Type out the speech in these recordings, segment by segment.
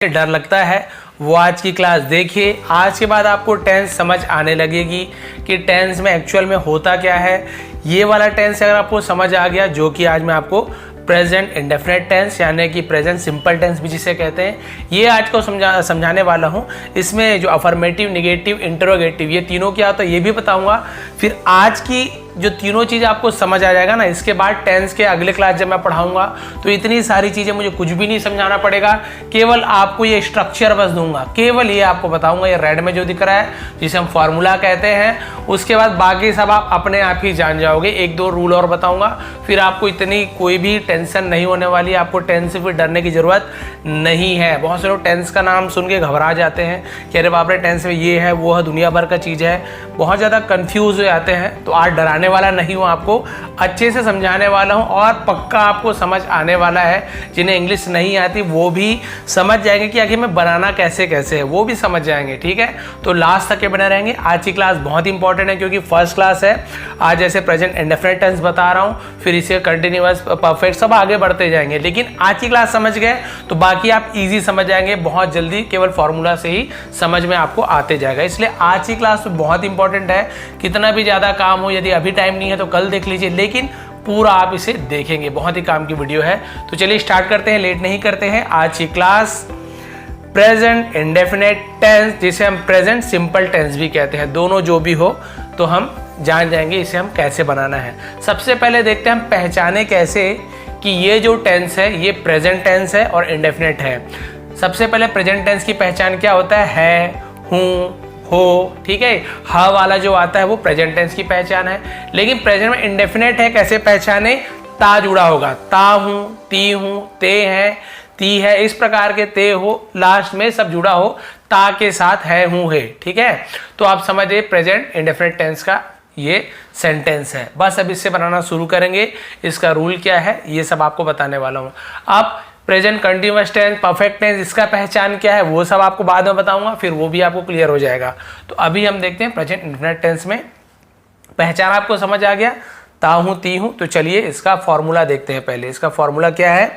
डर लगता है वो आज की क्लास देखिए। आज के बाद आपको टेंस समझ आने लगेगी कि टेंस में एक्चुअल में होता क्या है। ये वाला टेंस अगर आपको समझ आ गया, जो कि आज मैं आपको प्रेजेंट इंडेफिनिट टेंस यानी कि प्रेजेंट सिंपल टेंस भी जिसे कहते हैं, ये आज को समझाने वाला हूँ। इसमें जो अफर्मेटिव, निगेटिव, इंटरोगेटिव ये तीनों क्या होता है ये भी बताऊंगा। फिर आज की जो तीनों चीज़ आपको समझ आ जाएगा ना, इसके बाद टेंस के अगले क्लास जब मैं पढ़ाऊंगा तो इतनी सारी चीज़ें मुझे कुछ भी नहीं समझाना पड़ेगा। केवल आपको ये स्ट्रक्चर बस दूंगा, केवल ये आपको बताऊंगा। ये रेड में जो दिख रहा है जिसे हम फॉर्मूला कहते हैं, उसके बाद बाकी सब आप अपने आप ही जान जाओगे। एक दो रूल और बताऊंगा, फिर आपको इतनी कोई भी टेंशन नहीं होने वाली। आपको टेंस से फिर डरने की जरूरत नहीं है। बहुत से लोग टेंस का नाम सुन के घबरा जाते हैं कि अरे बाप रे टेंस में ये है वो है, दुनिया भर का चीज़ है, बहुत ज़्यादा कंफ्यूज हो जाते हैं। तो आज डराने वाला नहीं हूँ, आपको अच्छे से समझाने वाला हूँ और पक्का आपको समझ आने वाला है। जिन्हें इंग्लिश नहीं आती वो भी समझ जाएंगे कि आखिर में बनाना कैसे कैसे है, वो भी समझ जाएंगे। ठीक है, तो लास्ट तक के बने रहेंगे। आज की क्लास बहुत इंपॉर्टेंट है क्योंकि फर्स्ट क्लास है। आज जैसे प्रेजेंट इंडेफिनिट टेंस बता रहा हूँ, फिर इसे कंटिन्यूअस, परफेक्ट सब आगे बढ़ते जाएंगे। लेकिन आज की क्लास समझ गए तो बाकी आप इजी समझ जाएंगे बहुत जल्दी, केवल फॉर्मूला से ही समझ में आपको आते जाएगा। इसलिए आज की क्लास तो बहुत इंपॉर्टेंट है। कितना भी ज़्यादा काम हो, यदि अभी टाइम नहीं है तो कल देख लीजिए, लेकिन पूरा आप इसे देखेंगे। बहुत ही काम की वीडियो है। तो चलिए स्टार्ट करते हैं, लेट नहीं करते हैं। आज की क्लास प्रेजेंट इंडेफिनिट टेंस, जिसे हम प्रेजेंट सिंपल टेंस भी कहते हैं, दोनों जो भी हो तो हम जान जाएंगे इसे हम कैसे बनाना है। सबसे पहले देखते हैं हम पहचाने कैसे कि ये जो टेंस है ये प्रेजेंट टेंस है और इंडेफिनिट है। सबसे पहले प्रेजेंट टेंस की पहचान क्या होता है, हूँ, हो। ठीक है, हा वाला जो आता है वो प्रेजेंट टेंस की पहचान है। लेकिन प्रेजेंट में इंडेफिनिट है, कैसे पहचाने, ता जुड़ा होगा, ता हूं, ती हूं, ते हैं, ती है, इस प्रकार के ते हो, लास्ट में सब जुड़ा हो, ता के साथ है, हूं, है। ठीक है, तो आप समझिए प्रेजेंट इंडेफिनिट टेंस का ये सेंटेंस है। बस अब इससे बनाना शुरू करेंगे। इसका रूल क्या है ये सब आपको बताने वाला हूं। अब present continuous tense, perfect tense, इसका पहचान क्या है वो सब आपको बाद में बताऊंगा, फिर वो भी आपको क्लियर हो जाएगा। तो अभी हम देखते हैं प्रेजेंट इंडेफिनिट टेंस में पहचान आपको समझ आ गया, ता हूं, ती हूं। तो चलिए इसका फॉर्मूला देखते हैं। पहले इसका फॉर्मूला क्या है,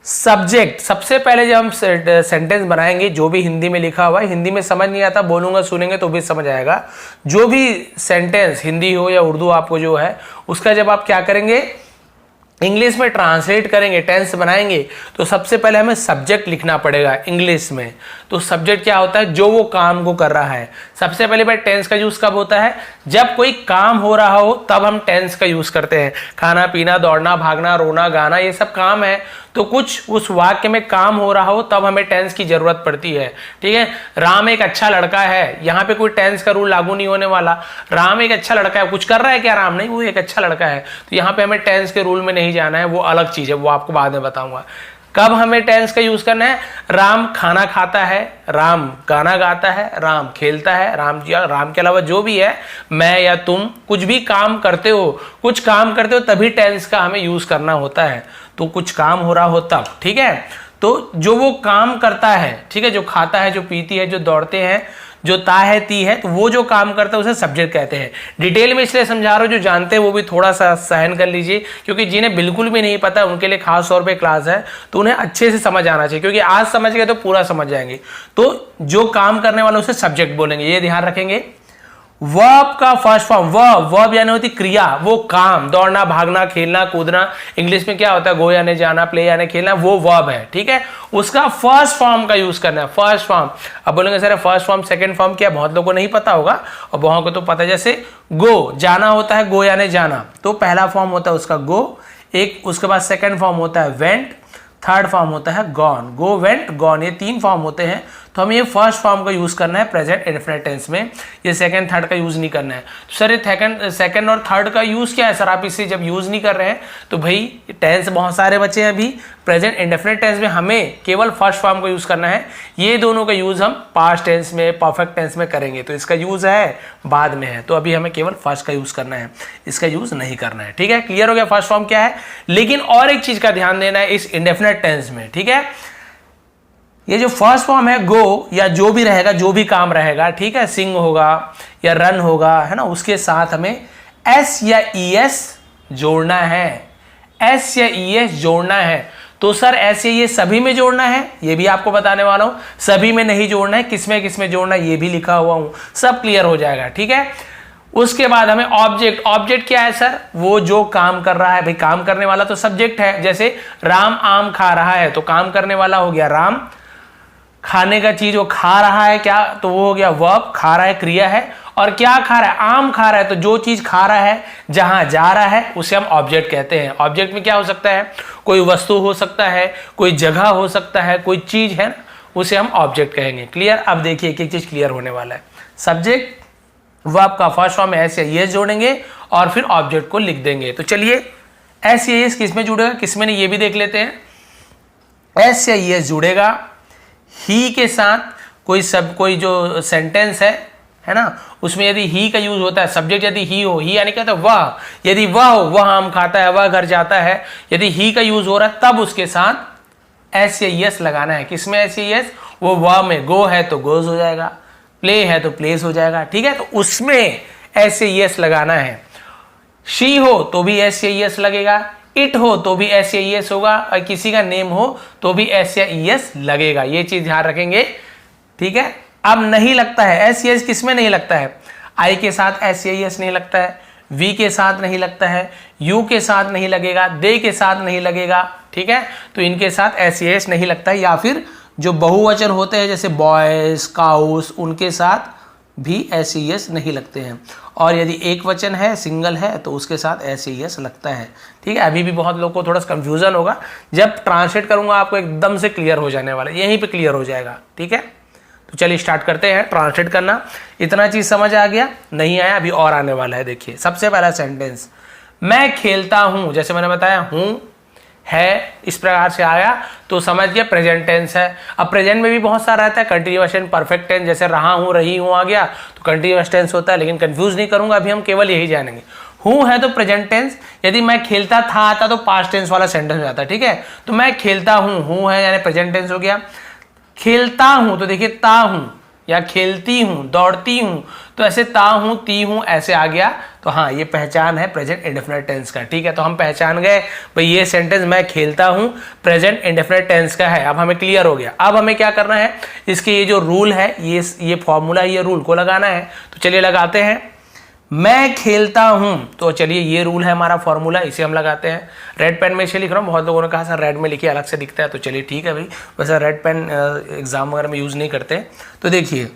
सब्जेक्ट। सबसे पहले जब हम सेंटेंस बनाएंगे, जो भी हिंदी में लिखा हुआ है, हिंदी में समझ नहीं आता, बोलूंगा सुनेंगे तो भी समझ आएगा। जो भी सेंटेंस हिंदी हो या उर्दू आपको जो है, उसका जब आप क्या करेंगे, इंग्लिश में ट्रांसलेट करेंगे, टेंस बनाएंगे, तो सबसे पहले हमें सब्जेक्ट लिखना पड़ेगा इंग्लिश में। तो सब्जेक्ट क्या होता है, जो वो काम को कर रहा है। सबसे पहले बार टेंस का यूज कब होता है, जब कोई काम हो रहा हो तब हम टेंस का यूज करते हैं। खाना पीना, दौड़ना, भागना, रोना, गाना, ये सब काम है। तो कुछ उस वाक्य में काम हो रहा हो तब हमें टेंस की जरूरत पड़ती है। ठीक है, राम एक अच्छा लड़का है, यहाँ पे कोई टेंस का रूल लागू नहीं होने वाला। राम एक अच्छा लड़का है, कुछ कर रहा है क्या राम, नहीं, वो एक अच्छा लड़का है। तो यहाँ पे हमें टेंस के रूल में नहीं जाना है, वो अलग चीज है, वो आपको बाद में बताऊंगा। कब हमें टेंस का यूज करना है, राम खाना खाता है, राम गाना गाता है, राम खेलता है, राम के अलावा जो भी है, मैं या तुम कुछ भी काम करते हो, कुछ काम करते हो तभी टेंस का हमें यूज करना होता है। तो कुछ काम हो रहा हो तब। ठीक है, तो जो वो काम करता है, ठीक है, जो खाता है, जो पीती है, जो दौड़ते हैं, जो ता है, ती है, तो वो जो काम करता है उसे सब्जेक्ट कहते हैं। डिटेल में इसलिए समझा रहा हूं, जो जानते हैं वो भी थोड़ा सा सहन कर लीजिए, क्योंकि जिन्हें बिल्कुल भी नहीं पता उनके लिए खास तौर पे क्लास है, तो उन्हें अच्छे से समझ आना चाहिए, क्योंकि आज समझ गए तो पूरा समझ जाएंगे। तो जो काम करने वाला उसे सब्जेक्ट बोलेंगे, ये ध्यान रखेंगे। वर्ब का फर्स्ट फॉर्म, वर्ब यानी होती क्रिया, वो काम, दौड़ना, भागना, खेलना, कूदना, इंग्लिश में क्या होता है, गो यानी जाना, प्ले यानी खेलना, वो वर्ब है। ठीक है, उसका फर्स्ट फॉर्म का यूज करना है, फर्स्ट फॉर्म। अब बोलेंगे sir first form second form क्या, बहुत लोगों को नहीं पता होगा और बहुत को तो पता है। जैसे गो, जाना होता है, गो यानी जाना, तो पहला फॉर्म होता है उसका गो, एक, उसके बाद सेकंड फॉर्म होता है वेंट, थर्ड फॉर्म होता है गॉन, गो, वेंट, गॉन, ये तीन फॉर्म होते हैं। तो हमें ये फर्स्ट फॉर्म का यूज करना है प्रेजेंट इंडेफिनिट टेंस में, ये सेकंड थर्ड का यूज नहीं करना है। तो सर ये सेकंड और थर्ड का यूज क्या है सर, आप इसे जब यूज नहीं कर रहे हैं तो भाई टेंस बहुत सारे बचे हैं अभी। प्रेजेंट इंडेफिनिट टेंस में हमें केवल फर्स्ट फॉर्म का यूज करना है। ये दोनों का यूज हम पास्ट टेंस में, परफेक्ट टेंस में करेंगे, तो इसका यूज है बाद में है। तो अभी हमें केवल फर्स्ट का यूज करना है, इसका यूज नहीं करना है। ठीक है, क्लियर हो गया फर्स्ट फॉर्म क्या है। लेकिन और एक चीज का ध्यान देना है इस इंडेफिनिट टेंस में। ठीक है, ये जो फर्स्ट फॉर्म है गो या जो भी रहेगा, जो भी काम रहेगा, ठीक है, सिंग होगा या रन होगा, है ना, उसके साथ हमें एस या ई एस जोड़ना है, एस या ई एस जोड़ना है। तो सर ऐसे ये सभी में जोड़ना है, ये भी आपको बताने वाला हूं। सभी में नहीं जोड़ना है, किसमें किसमें जोड़ना है ये भी लिखा हुआ हूं, सब क्लियर हो जाएगा। ठीक है, उसके बाद हमें ऑब्जेक्ट, ऑब्जेक्ट क्या है सर, वो जो काम कर रहा है। भाई काम करने वाला तो सब्जेक्ट है, जैसे राम आम खा रहा है तो काम करने वाला हो गया राम, खाने का चीज वो खा रहा है क्या, तो वो हो गया वर्ब, खा रहा है क्रिया है, और क्या खा रहा है, आम खा रहा है, तो जो चीज खा रहा है जहां जा रहा है उसे हम ऑब्जेक्ट कहते हैं। ऑब्जेक्ट में क्या हो सकता है, कोई वस्तु हो सकता है, कोई जगह हो सकता है, कोई चीज है ना, उसे हम ऑब्जेक्ट कहेंगे। क्लियर, अब देखिए एक एक चीज क्लियर होने वाला है। सब्जेक्ट वर्ब का फर्स्ट फॉर्म एस या ईएस जोड़ेंगे और फिर ऑब्जेक्ट को लिख देंगे। तो चलिए एस या ईएस किस में जुड़ेगा, किस में नहीं, ये भी देख लेते हैं। एस या ईएस जुड़ेगा ही के साथ, कोई जो सेंटेंस है ना, उसमें यदि ही का यूज होता है, सब्जेक्ट यदि ही हो, ही यानी क्या होता है वह, यदि वह हो, वह आम खाता है, वह घर जाता है, यदि ही का यूज हो रहा है तब उसके साथ एस या ईएस लगाना है। किसमें एस या ईएस, वो वह में, गो है तो गोज हो जाएगा, प्ले है तो प्लेस हो जाएगा। ठीक है, तो उसमें एस या ईएस लगाना है। शी हो तो भी एस या ईएस लगेगा, इट हो तो भी एस या ईएस होगा, और किसी का नेम हो तो भी एस या ईएस लगेगा। ये चीज ध्यान रखेंगे। ठीक है, अब नहीं लगता है एस या ईएस, किसमें नहीं लगता है, आई के साथ एस या ईएस नहीं लगता है, वी के साथ नहीं लगता है, यू के साथ नहीं लगेगा, दे के साथ नहीं लगेगा। ठीक है, तो इनके साथ एस या ईएस नहीं लगता है। या फिर जो बहुवचन होते हैं जैसे बॉयज, काउस, उनके साथ भी एस या ईएस नहीं लगते हैं। और यदि एक वचन है, सिंगल है, तो उसके साथ एस या ईएस लगता है। ठीक है, अभी भी बहुत लोगों को थोड़ा सा कंफ्यूजन होगा, जब ट्रांसलेट करूंगा आपको एकदम से क्लियर हो जाने वाला है, यहीं पे क्लियर हो जाएगा। ठीक है, तो चलिए स्टार्ट करते हैं ट्रांसलेट करना। इतना चीज समझ आ गया, नहीं आया अभी और आने वाला है। देखिए सबसे पहला सेंटेंस, मैं खेलता हूं, जैसे मैंने बताया हूं है, इस प्रकार से आया तो समझ गया प्रेजेंट टेंस है। अब प्रेजेंट में भी बहुत सारा रहता है, कंटिन्यूअस टेंस, परफेक्ट टेंस, जैसे रहा हूं, रही हूं आ गया तो कंटिन्यूअस टेंस होता है, लेकिन कंफ्यूज नहीं करूंगा अभी, हम केवल यही जानेंगे। हूं है तो प्रेजेंट टेंस, यदि मैं खेलता था आता तो पास्ट टेंस वाला सेंटेंस हो जाता है। ठीक है, तो मैं खेलता हूं, हूं है यानी प्रेजेंट टेंस हो गया। खेलता हूं तो देखिए ता हूं, या खेलती हूं, दौड़ती हूं, तो ऐसे ता हूं, ती हूं, ऐसे आ गया। तो हाँ, ये पहचान है प्रेजेंट इंडेफिनिट टेंस का। ठीक है, तो हम पहचान गए भाई ये सेंटेंस मैं खेलता हूं प्रेजेंट इंडेफिनिट टेंस का है। अब हमें क्लियर हो गया। अब हमें क्या करना है, इसके ये जो रूल है, ये फॉर्मूला, ये रूल को लगाना है। तो चलिए लगाते हैं। मैं खेलता हूं, तो चलिए ये रूल है हमारा, फॉर्मूला, इसे हम लगाते हैं। रेड पेन में इसे लिख रहा हूं, बहुत लोगों ने कहा सर रेड में लिखिए अलग से दिखता है, तो चलिए ठीक है भाई, वैसे रेड पेन एग्जाम वगैरह में यूज नहीं करते। तो देखिए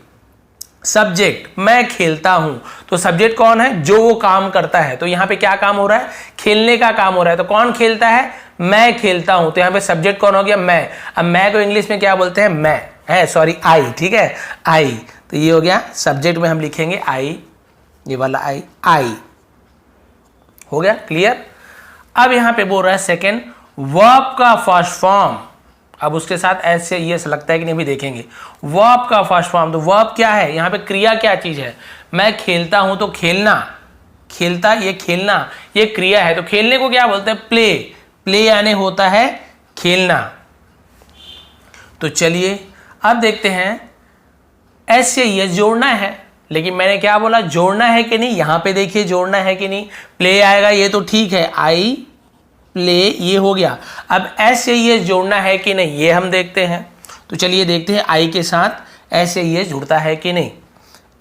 सब्जेक्ट मैं खेलता हूं, तो सब्जेक्ट कौन है, जो वो काम करता है। तो यहाँ पे क्या काम हो रहा है, खेलने का काम हो रहा है। तो कौन खेलता है, मैं खेलता हूं, तो यहाँ पे सब्जेक्ट कौन हो गया, मैं। अब मैं को इंग्लिश में क्या बोलते हैं, मैं है, सॉरी आई। ठीक है, आई, तो ये हो गया सब्जेक्ट में हम लिखेंगे आई, ये वाला आई, आई हो गया क्लियर। अब यहां पे बोल रहा है सेकंड, वर्ब का फर्स्ट फॉर्म। अब उसके साथ एस से ईएस लगता है कि नहीं भी देखेंगे। वर्ब का फर्स्ट फॉर्म, तो वर्ब क्या है, यहां पे क्रिया क्या चीज है, मैं खेलता हूं तो खेलना, खेलता, ये खेलना ये क्रिया है। तो खेलने को क्या बोलते हैं, प्ले, प्ले यानी होता है खेलना। तो चलिए अब देखते हैं, एस से ईएस जोड़ना है, लेकिन मैंने क्या बोला, जोड़ना है कि नहीं, यहां पे देखिए जोड़ना है कि नहीं, प्ले आएगा ये तो ठीक है, आई प्ले ये हो गया। अब एस से ईएस जोड़ना है कि नहीं, ये हम देखते हैं। तो चलिए देखते हैं आई के साथ एस से ईएस जुड़ता है कि नहीं।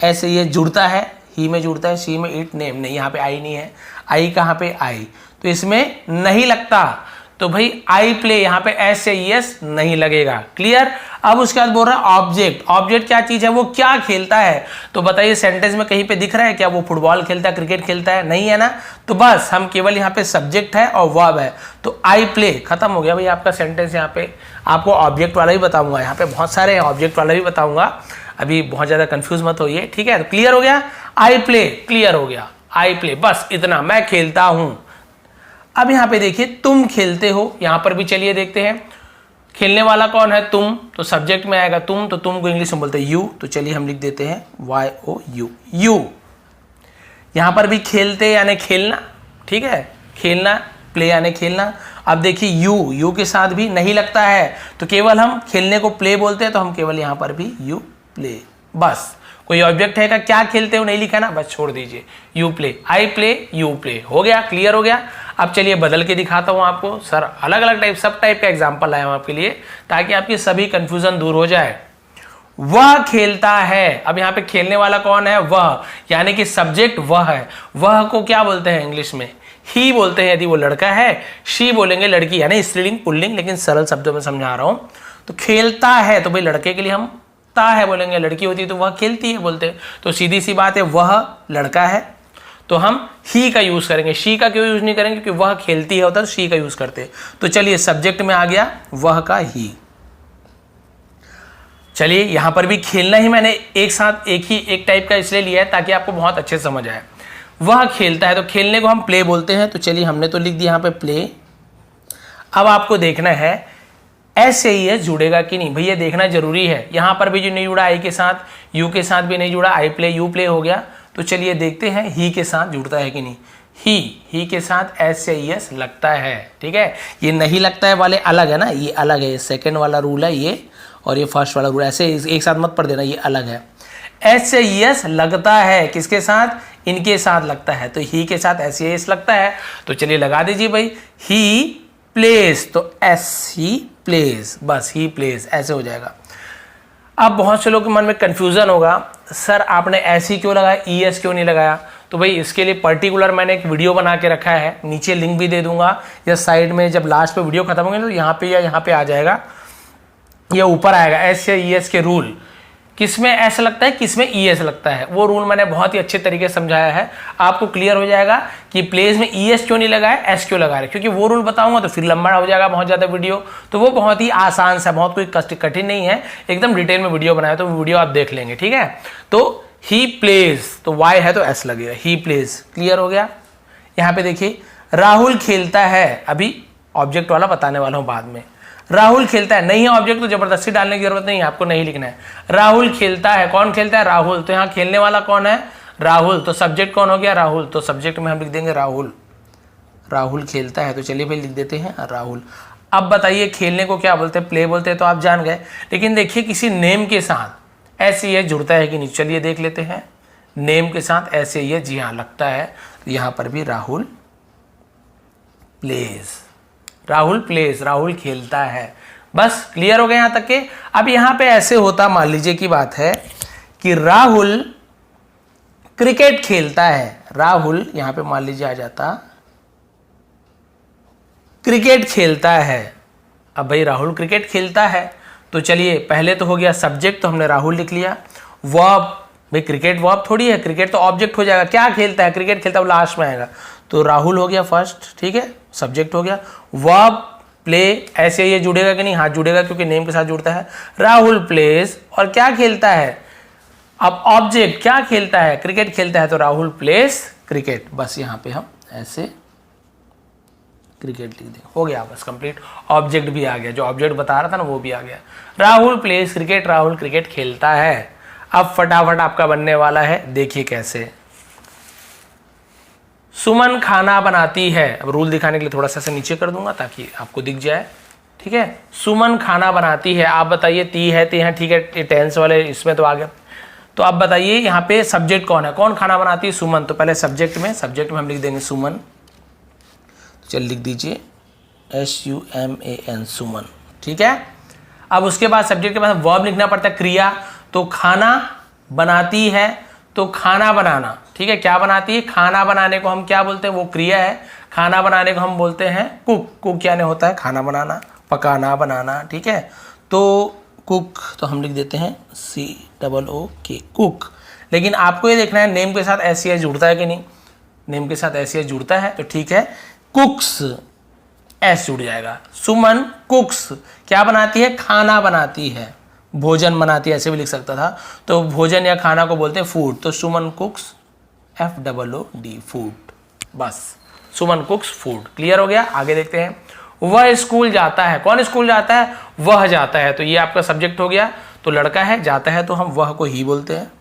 एस से ईएस जुड़ता है, ही में जुड़ता है, सी में इट, नेम नहीं, यहाँ पे आई नहीं है। आई कहाँ पे, आई, तो इसमें नहीं लगता। तो भाई आई प्ले, यहाँ पे एस से ईएस नहीं लगेगा। क्लियर। अब उसके बाद बोल रहा है ऑब्जेक्ट, ऑब्जेक्ट क्या चीज है, वो क्या खेलता है। तो बताइए सेंटेंस में कहीं पे दिख रहा है क्या वो फुटबॉल खेलता है, क्रिकेट खेलता है, नहीं है ना। तो बस हम केवल यहाँ पे सब्जेक्ट है और वर्ब है, तो आई प्ले, खत्म हो गया भाई आपका सेंटेंस। यहाँ पे आपको ऑब्जेक्ट वाला भी बताऊंगा, यहाँ पे बहुत सारे हैं, ऑब्जेक्ट वाला भी बताऊंगा, अभी बहुत ज्यादा कंफ्यूज मत होइए। ठीक है, तो क्लियर हो गया, आई प्ले क्लियर हो गया, आई प्ले, बस इतना, मैं खेलता हूं। अब यहां पे देखिए तुम खेलते हो, यहां पर भी चलिए देखते हैं खेलने वाला कौन है, तुम, तो सब्जेक्ट में आएगा तुम, तो तुम को इंग्लिश में बोलते हैं यू, तो चलिए हम लिख देते हैं YOU, यू। यहां पर भी खेलते यानी खेलना, ठीक है, खेलना, प्ले यानी खेलना। अब देखिए यू के साथ भी नहीं लगता है, तो केवल हम खेलने को प्ले बोलते हैं, तो हम केवल यहां पर भी यू प्ले, बस। कोई ऑब्जेक्ट है क्या खेलते हो नहीं लिखा ना, बस छोड़ दीजिए, you play, I play, you play, हो गया, क्लियर हो गया। अब चलिए बदल के दिखाता हूँ आपको। सर अलग अलग टाइप, सब टाइप का एग्जाम्पल लाया हूँ आपके लिए ताकि आपकी सभी कंफ्यूजन दूर हो जाए। वह खेलता है, अब यहाँ पे खेलने वाला कौन है? वह, यानी कि सब्जेक्ट वह है। वह को क्या बोलते हैं इंग्लिश में? ही बोलते हैं यदि वो लड़का है, शी बोलेंगे लड़की, यानी स्त्रीलिंग पुल्लिंग, लेकिन सरल शब्दों में समझा रहा हूं। तो खेलता है तो भाई लड़के के लिए हम ता है बोलेंगे, लड़की होती है तो वह खेलती है बोलते हैं। तो सीधी सी बात है, वह लड़का है तो हम ही का यूज करेंगे, शी का क्यों यूज नहीं करेंगे? क्योंकि वह खेलती है होता है तो शी का यूज करते हैं। तो चलिए सब्जेक्ट में आ गया वह का ही। चलिए यहां पर भी खेलना ही मैंने एक साथ एक टाइप का इसलिए लिया है ताकि आपको बहुत अच्छे समझ आए। वह खेलता है तो खेलने को हम प्ले बोलते हैं। तो चलिए हमने तो लिख दिया यहाँ पे प्ले। अब आपको देखना है ऐसे ही है जुड़ेगा कि नहीं, भैया देखना जरूरी है। यहां पर भी जो नहीं जुड़ा आई के साथ, यू के साथ भी नहीं जुड़ा, आई प्ले यू प्ले हो गया। तो चलिए देखते हैं ही के साथ जुड़ता है कि नहीं। ही के साथ एस या एस लगता है, ठीक है। ये नहीं लगता है वाले अलग है ना, ये अलग है, सेकेंड वाला रूल है ये, और ये फर्स्ट वाला रूल, ऐसे एक साथ मत पढ़ देना, ये अलग है। एस से एस लगता है किसके साथ? इनके साथ लगता है, तो ही के साथ एस एस लगता है। तो चलिए लगा दीजिए भाई, ही प्लेस, तो एस ही प्लेस, बस ही प्लेस ऐसे हो जाएगा। अब बहुत से लोगों के मन में कंफ्यूजन होगा, सर आपने ऐसी क्यों लगाया, ई एस क्यों नहीं लगाया? तो भाई इसके लिए पर्टिकुलर मैंने एक वीडियो बना के रखा है, नीचे लिंक भी दे दूंगा या साइड में जब लास्ट पे वीडियो खत्म होगी तो यहाँ पे या यहाँ पे आ जाएगा, या ऊपर आएगा एस या ई एस के रूल, किसमें एस लगता है किसमें ई एस लगता है। वो रूल मैंने बहुत ही अच्छे तरीके से समझाया है, आपको क्लियर हो जाएगा कि प्लेस में ई एस क्यों नहीं लगाया, एस क्यों लगा रहे, क्योंकि वो रूल बताऊंगा तो फिर लंबा हो जाएगा बहुत ज़्यादा वीडियो। तो वो बहुत ही आसान सा, बहुत कोई कठिन नहीं है, एकदम डिटेल में वीडियो बनाया, तो वीडियो आप देख लेंगे, ठीक है। तो ही प्लेज, तो वाई है तो एस लगेगा, ही प्लेज, क्लियर हो गया। यहाँ पे देखिए राहुल खेलता है, अभी ऑब्जेक्ट वाला बताने वाला हूँ बाद में। राहुल खेलता है, नहीं है ऑब्जेक्ट तो जबरदस्ती डालने की जरूरत नहीं है, आपको नहीं लिखना है। राहुल खेलता है, कौन खेलता है? राहुल। तो यहाँ खेलने वाला कौन है? राहुल। तो सब्जेक्ट कौन हो गया? राहुल। तो सब्जेक्ट में हम लिख देंगे राहुल। राहुल खेलता है, तो चलिए भाई लिख देते हैं राहुल। अब बताइए खेलने को क्या बोलते हैं? प्ले बोलते हैं, तो आप जान गए। लेकिन देखिए किसी नेम के साथ ऐसे ये जुड़ता है कि नहीं, चलिए देख लेते हैं। नेम के साथ ऐसे ये, जी हाँ लगता है। तो यहाँ पर भी राहुल प्लेज, राहुल प्लेस, राहुल खेलता है। बस क्लियर हो गया यहां तक के। अब यहां पे ऐसे होता, मान लीजिए की बात है कि राहुल क्रिकेट खेलता है, राहुल यहां पे मान लीजिए आ जाता क्रिकेट खेलता है। अब भाई राहुल क्रिकेट खेलता है, तो चलिए पहले तो हो गया सब्जेक्ट, तो हमने राहुल लिख लिया। वर्ब, भाई क्रिकेट वर्ब थोड़ी है, क्रिकेट तो ऑब्जेक्ट हो जाएगा। क्या खेलता है? क्रिकेट खेलता है, वो लास्ट में आएगा। तो राहुल हो गया फर्स्ट, ठीक है, सब्जेक्ट हो गया। वर्ब प्ले, ऐसे ये जुड़ेगा कि नहीं? हाँ जुड़ेगा, क्योंकि नेम के साथ जुड़ता है। राहुल प्लेस, और क्या खेलता है? अब ऑब्जेक्ट क्या खेलता है? क्रिकेट खेलता है, तो राहुल प्लेस क्रिकेट। बस यहाँ पे हम ऐसे क्रिकेट लिख दें, हो गया बस कंप्लीट। ऑब्जेक्ट भी आ गया, जो ऑब्जेक्ट बता रहा था ना वो भी आ गया। Rahul place cricket, Rahul cricket खेलता है। अब फटाफट आपका बनने वाला है, देखिए कैसे। सुमन खाना बनाती है, अब रूल दिखाने के लिए थोड़ा सा से नीचे कर दूंगा ताकि आपको दिख जाए, ठीक है। सुमन खाना बनाती है, आप बताइए ती है, ठीक है, टेंस वाले इसमें तो आ गया। तो आप बताइए यहाँ पे सब्जेक्ट कौन है, कौन खाना बनाती है? सुमन। तो पहले सब्जेक्ट में हम लिख देंगे सुमन, चल लिख दीजिए SUMAN, सुमन, ठीक है। अब उसके बाद सब्जेक्ट के बाद वर्ब लिखना पड़ता है, क्रिया। तो खाना बनाती है, तो खाना बनाना, ठीक है। क्या बनाती है? खाना बनाने को हम क्या बोलते हैं? वो क्रिया है। खाना बनाने को हम बोलते हैं कुक। कुक क्या नहीं होता है? खाना बनाना, पकाना, बनाना, ठीक है। तो कुक, तो हम लिख देते हैं COOK, कुक। लेकिन आपको ये देखना है नेम के साथ SES जुड़ता है कि नहीं। नेम के साथ SES जुड़ता है तो ठीक है, कुक्स, एस जुड़ जाएगा। सुमन कुक्स, क्या बनाती है? खाना बनाती है, भोजन बनाती है, ऐसे भी लिख सकता था। तो भोजन या खाना को बोलते हैं फूड। तो सुमन कुक्स FOOD, फूड। बस सुमन कुक्स फूड, क्लियर हो गया। आगे देखते हैं। वह स्कूल जाता है, कौन स्कूल जाता है? वह जाता है। तो ये आपका सब्जेक्ट हो गया। तो लड़का है, जाता है, तो हम वह को ही बोलते हैं।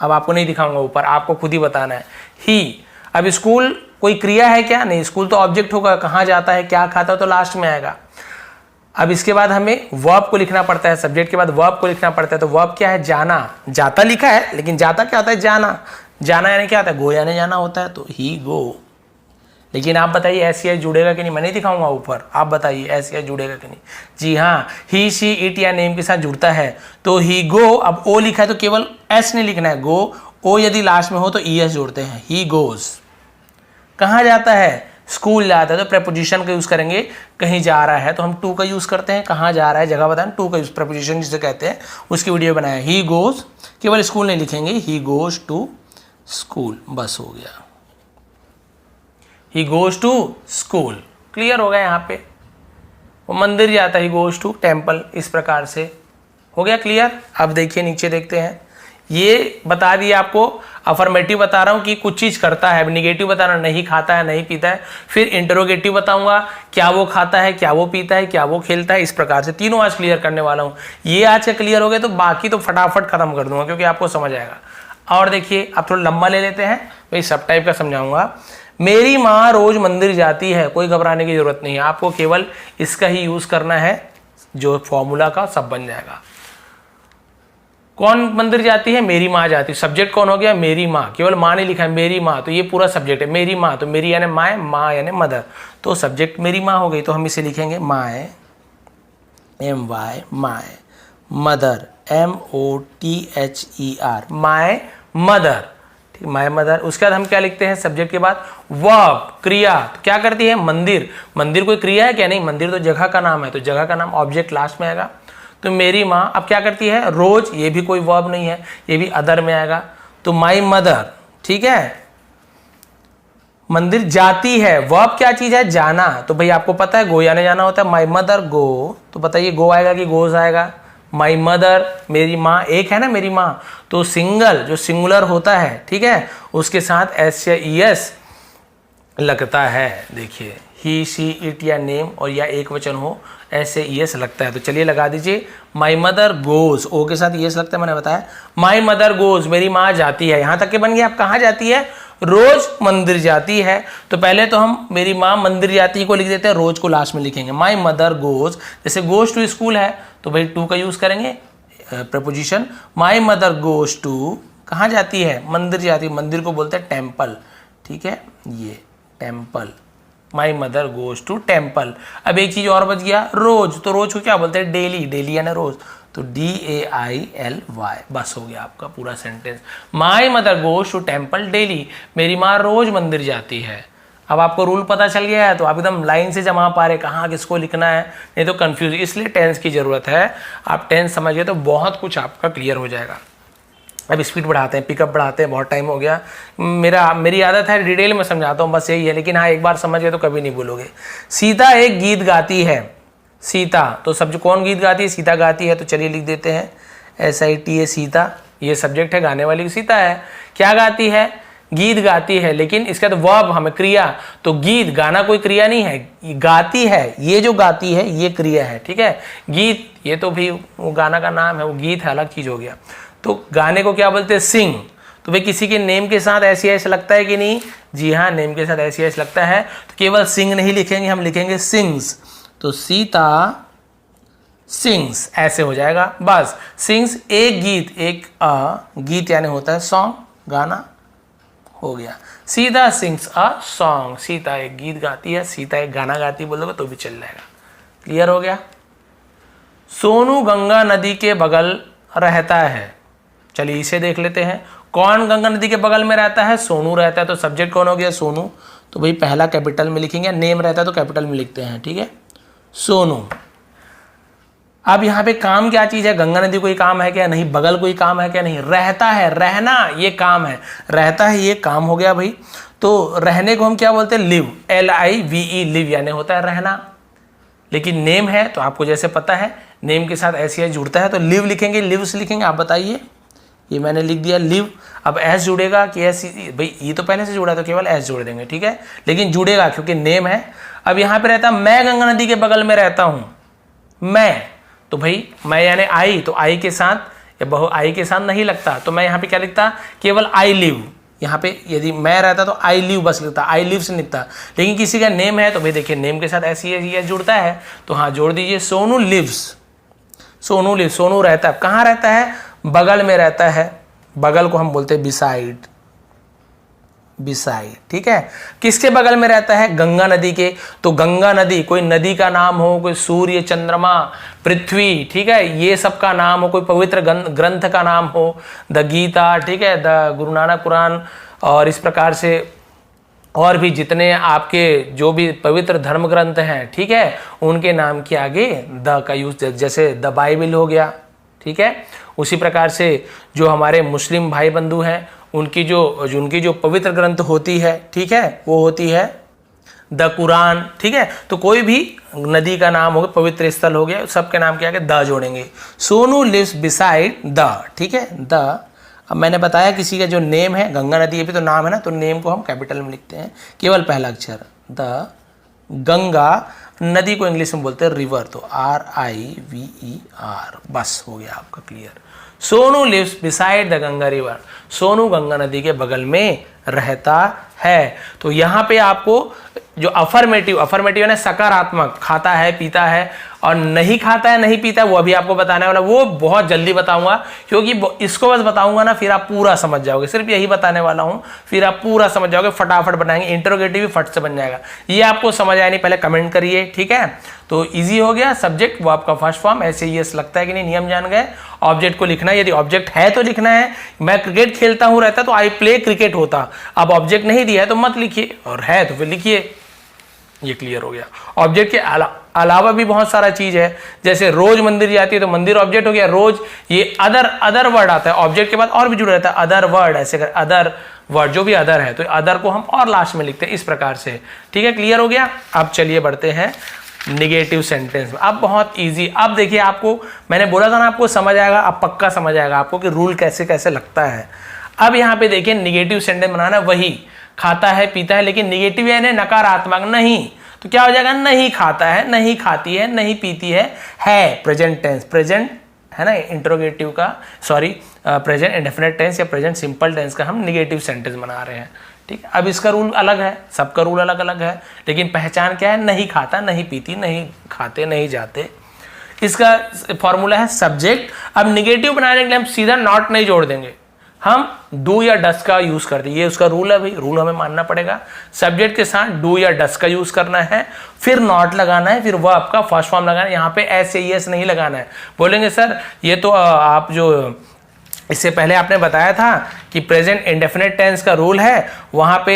अब आपको नहीं दिखाऊंगा ऊपर, आपको खुद ही बताना है ही। अब स्कूल कोई क्रिया है क्या? नहीं, स्कूल तो ऑब्जेक्ट होगा। कहाँ जाता है, क्या खाता है, तो लास्ट में आएगा। अब इसके बाद हमें वर्ब को लिखना पड़ता है, सब्जेक्ट के बाद वर्ब को लिखना पड़ता है। तो वर्ब क्या है? जाना। जाता लिखा है, लेकिन जाता क्या होता है? जाना। जाना यानी क्या होता है? गो यानी जाना होता है। तो ही गो, लेकिन आप बताइए एस सी एस जुड़ेगा कि नहीं, मैं नहीं दिखाऊंगा ऊपर, आप बताइए एस सी एस जुड़ेगा कि नहीं। जी हाँ, ही शी इट या नेम के साथ जुड़ता है। तो ही गो, अब ओ लिखा है तो केवल एस नहीं लिखना है, गो ओ यदि लास्ट में हो तो ई एस जोड़ते हैं। ही गोज कहाँ जाता है, स्कूल जाता है, तो प्रेपोजिशन का यूज करेंगे। कहीं जा रहा है तो हम टू का यूज करते हैं, कहाँ जा रहा है जगह बताएं, टू का यूज, प्रेपोजिशन जिसे कहते हैं, उसकी वीडियो बनाया। ही गोज, केवल स्कूल नहीं लिखेंगे, ही गोज टू स्कूल, बस हो गया। He goes to school, clear हो गया। यहाँ पे वो मंदिर जाता है, ही गोज टू टेम्पल, इस प्रकार से हो गया क्लियर। अब देखिए नीचे देखते हैं, ये बता दिया आपको, अफर्मेटिव बता रहा हूँ कि कुछ चीज़ करता है, निगेटिव बता रहा हूँ नहीं खाता है नहीं पीता है, फिर इंटरोगेटिव बताऊंगा क्या वो खाता है, क्या वो पीता है, क्या वो खेलता है, इस प्रकार से तीनों आज क्लियर करने वाला हूँ। ये आज का क्लियर हो गया तो बाकी तो फटाफट खत्म कर दूंगा क्योंकि आपको समझ आएगा। और देखिए अब थोड़ा लंबा ले लेते हैं, भाई सब टाइप का समझाऊंगा। मेरी माँ रोज मंदिर जाती है, कोई घबराने की जरूरत नहीं है, आपको केवल इसका ही यूज करना है, जो फॉर्मूला का सब बन जाएगा। कौन मंदिर जाती है, मेरी माँ जाती है। सब्जेक्ट कौन हो गया, मेरी माँ, केवल माँ नहीं लिखा है, मेरी माँ, तो ये पूरा सब्जेक्ट है मेरी माँ, तो मेरी यानी माँ, माँ यानी मदर, तो सब्जेक्ट मेरी माँ हो गई, तो हम इसे लिखेंगे माए, एम वाई माए, मदर MOTHER, माए मदर, ठीक, माए मदर। उसके बाद हम क्या लिखते हैं, सब्जेक्ट के बाद वर्ब, क्रिया, तो क्या करती है, मंदिर, मंदिर कोई क्रिया है क्या, नहीं, मंदिर तो जगह का नाम है, तो जगह का नाम ऑब्जेक्ट लास्ट में आएगा। तो मेरी माँ अब क्या करती है, रोज, ये भी कोई वर्ब नहीं है, ये भी अदर में आएगा, तो माई मदर, ठीक है। मंदिर जाती है, वर्ब क्या चीज है, जाना, तो भाई आपको पता है गो यानी जाना होता है, माई मदर गो, तो बताइए गो आएगा कि गोज आएगा, माई मदर, मेरी माँ, एक है ना मेरी माँ, तो सिंगल जो सिंगुलर होता है, ठीक है, उसके साथ एस या ES लगता है। देखिए ही शी इट या नेम और या एक वचन हो, ऐसे ES लगता है, तो चलिए लगा दीजिए। माई मदर गोज, ओ के साथ ES लगता है, मैंने बताया। माई मदर गोज, मेरी माँ जाती है, यहां तक के बन गया। अब कहाँ जाती है, रोज मंदिर जाती है, तो पहले तो हम मेरी माँ मंदिर जाती है को लिख देते हैं, रोज को लास्ट में लिखेंगे। माई मदर गोज, जैसे गोज टू स्कूल है तो भाई टू का यूज करेंगे, preposition. My mother goes to, कहाँ जाती है, मंदिर जाती है, मंदिर को बोलते हैं टेम्पल, ठीक है, ये temple, my mother goes to temple. अब एक चीज और बच गया, रोज, तो रोज को क्या बोलते हैं, डेली, डेली यानी रोज, तो DAILY, बस हो गया आपका पूरा sentence. My mother goes to temple daily, मेरी माँ रोज मंदिर जाती है। अब आपको रूल पता चल गया है तो आप एकदम लाइन से जमा पा रहे कहाँ किसको लिखना है, नहीं तो कंफ्यूज, इसलिए टेंस की जरूरत है। आप टेंस समझिए तो बहुत कुछ आपका क्लियर हो जाएगा। अब स्पीड बढ़ाते हैं, पिकअप बढ़ाते हैं, बहुत टाइम हो गया, मेरी आदत है डिटेल में समझाता हूँ, बस यही है, लेकिन हाँ एक बार समझ गए तो कभी नहीं भूलोगे। सीता एक गीत गाती है, सीता, तो सब जो कौन गीत गाती है, सीता गाती है, तो चलिए लिख देते हैं SITA, सीता, ये सब्जेक्ट है, गाने वाली सीता है। क्या गाती है, गीत गाती है, लेकिन इसका तो वर्ब हमें क्रिया, तो गीत, गाना कोई क्रिया नहीं है, गाती है, ये जो गाती है ये क्रिया है, ठीक है। गीत ये तो भी वो गाना का नाम है, वो गीत है, अलग चीज हो गया। तो गाने को क्या बोलते हैं, सिंग, तो भाई किसी के नेम के साथ SES लगता है कि नहीं, जी हाँ, नेम के साथ SES लगता है, तो केवल सिंग नहीं लिखेंगे, हम लिखेंगे सिंग्स, तो सीता सिंग्स, ऐसे हो जाएगा, बस। सिंग्स एक गीत, एक गीत यानी होता है सॉन्ग, गाना, हो गया। Sita sings a song, Sita एक गीत गाती है, सीता एक गाना गाती है, बोलोगे तो भी चल जाएगा। क्लियर हो गया। सोनू गंगा नदी के बगल रहता है, चलिए इसे देख लेते हैं। कौन गंगा नदी के बगल में रहता है, सोनू रहता है, तो सब्जेक्ट कौन हो गया, सोनू, तो भाई पहला कैपिटल में लिखेंगे, नेम रहता है तो कैपिटल में लिखते हैं, ठीक है, सोनू। अब यहाँ पे काम क्या चीज है, गंगा नदी कोई काम है क्या, नहीं, बगल कोई काम है क्या, नहीं, रहता है, रहना ये काम है, रहता है ये काम हो गया भाई। तो रहने को हम क्या बोलते हैं, लिव, LIVE, लिव यानी होता है रहना। लेकिन नेम है तो आपको जैसे पता है नेम के साथ SES जुड़ता है, तो लिव लिखेंगे, लिव्स लिखेंगे, आप बताइए। ये मैंने लिख दिया लिव, अब S जुड़ेगा कि S, भाई ये तो पहले से जुड़ा तो केवल S जोड़ देंगे, ठीक है, लेकिन जुड़ेगा क्योंकि नेम है। अब यहाँ पे रहता मैं गंगा नदी के बगल में रहता हूँ, मैं, तो भाई मैं यानी आई, तो आई के साथ या बहु आई के साथ नहीं लगता, तो मैं यहाँ पे क्या लिखता, केवल आई लिव। यहाँ पे यदि मैं रहता तो आई लिव बस लिखता, आई लिव से लिखता, लेकिन किसी का नेम है तो भाई देखिए नेम के साथ SES जुड़ता है, तो हाँ जोड़ दीजिए, सोनू लिव्स, सोनू लिव, सोनू रहता है, कहाँ रहता है, बगल में रहता है, बगल को हम बोलते हैं बिसाइड, बिसाइड, ठीक है। किसके बगल में रहता है? गंगा नदी के। तो गंगा नदी कोई नदी का नाम हो, कोई सूर्य, चंद्रमा, पृथ्वी, ठीक है, ये सब का नाम हो, कोई पवित्र ग्रंथ का नाम हो, द गीता, ठीक है, द गुरु नानक कुरान, और इस प्रकार से और भी जितने आपके जो भी पवित्र धर्म ग्रंथ हैं, ठीक है, उनके नाम के आगे द का यूज, जैसे द बाइबल हो गया, ठीक है। उसी प्रकार से जो हमारे मुस्लिम भाई बंधु हैं उनकी जो पवित्र ग्रंथ होती है, ठीक है, वो होती है द कुरान, ठीक है। तो कोई भी नदी का नाम हो गया, पवित्र स्थल हो गया, सबके नाम के आगे द जोड़ेंगे। सोनू लिव्स बिसाइड द, ठीक है, द। अब मैंने बताया किसी का जो नेम है, गंगा नदी, ये भी तो नाम है ना, तो नेम को हम कैपिटल में लिखते हैं, केवल पहला अक्षर द। गंगा नदी को इंग्लिश में बोलते हैं रिवर, तो RIVER, बस हो गया आपका clear. Sonu lives beside the Ganga river, Sonu Ganga नदी के बगल में रहता है। तो यहाँ पे आपको जो अफर्मेटिव है सकारात्मक, खाता है, पीता है, और नहीं खाता है, नहीं पीता है, वो अभी आपको बताने वाला, वो बहुत जल्दी बताऊंगा, क्योंकि इसको बस बताऊंगा ना फिर आप पूरा समझ जाओगे। सिर्फ यही बताने वाला हूं, फिर आप पूरा समझ जाओगे, फटाफट बनाएंगे, इंटरोगेटिव भी फट से बन जाएगा। ये आपको समझ आया नहीं, पहले कमेंट करिए, ठीक है। तो इजी हो गया सब्जेक्ट, वो आपका फर्स्ट फॉर्म। ऐसे ये लगता है कि नहीं, नियम जान गए। ऑब्जेक्ट को लिखना है, यदि ऑब्जेक्ट है तो लिखना है। मैं क्रिकेट खेलता हूं रहता तो आई प्ले क्रिकेट होता, अब ऑब्जेक्ट नहीं दिया है तो मत लिखिए, और है तो फिर लिखिए। ये क्लियर हो गया। ऑब्जेक्ट के अलावा भी बहुत सारा चीज है, जैसे रोज मंदिर जाती है तो मंदिर ऑब्जेक्ट हो गया, रोज। ये अदर वर्ड आता है ऑब्जेक्ट के बाद, और भी जुड़ा रहता है अदर वर्ड, ऐसे कर अदर वर्ड, जो भी अदर है तो अदर को हम और लास्ट में लिखते हैं इस प्रकार से, ठीक है। क्लियर हो गया। अब चलिए बढ़ते हैं निगेटिव सेंटेंस में। अब बहुत इजी। अब देखिए, आपको मैंने बोला था ना आपको समझ आएगा, अब पक्का समझ आएगा आपको कि रूल कैसे कैसे लगता है। अब यहाँ पे देखिए निगेटिव सेंटेंस बनाना, वही खाता है, पीता है, लेकिन निगेटिव यानी नकारात्मक नहीं, तो क्या हो जाएगा? नहीं खाता है, नहीं खाती है, नहीं पीती है प्रेजेंट टेंस, प्रेजेंट है ना, इंट्रोगेटिव का, सॉरी प्रेजेंट इंडेफिनिट टेंस या प्रेजेंट सिंपल टेंस का हम निगेटिव सेंटेंस बना रहे हैं, ठीक है। अब इसका रूल अलग है, सबका रूल अलग अलग है, लेकिन पहचान क्या है? नहीं खाता, नहीं पीती, नहीं खाते, नहीं जाते। इसका फॉर्मूला है सब्जेक्ट। अब निगेटिव बनाने के लिए हम सीधा नॉट नहीं जोड़ देंगे, हम डू या डस का यूज करते हैं, ये उसका रूल है भाई, रूल हमें मानना पड़ेगा। सब्जेक्ट के साथ डू या डस का यूज करना है, फिर नॉट लगाना है, फिर वह आपका फर्स्ट फॉर्म लगाना है। यहाँ पे एस नहीं लगाना है। बोलेंगे सर ये तो आप जो इससे पहले आपने बताया था कि प्रेजेंट इंडेफिनिट टेंस का रूल है, वहां पे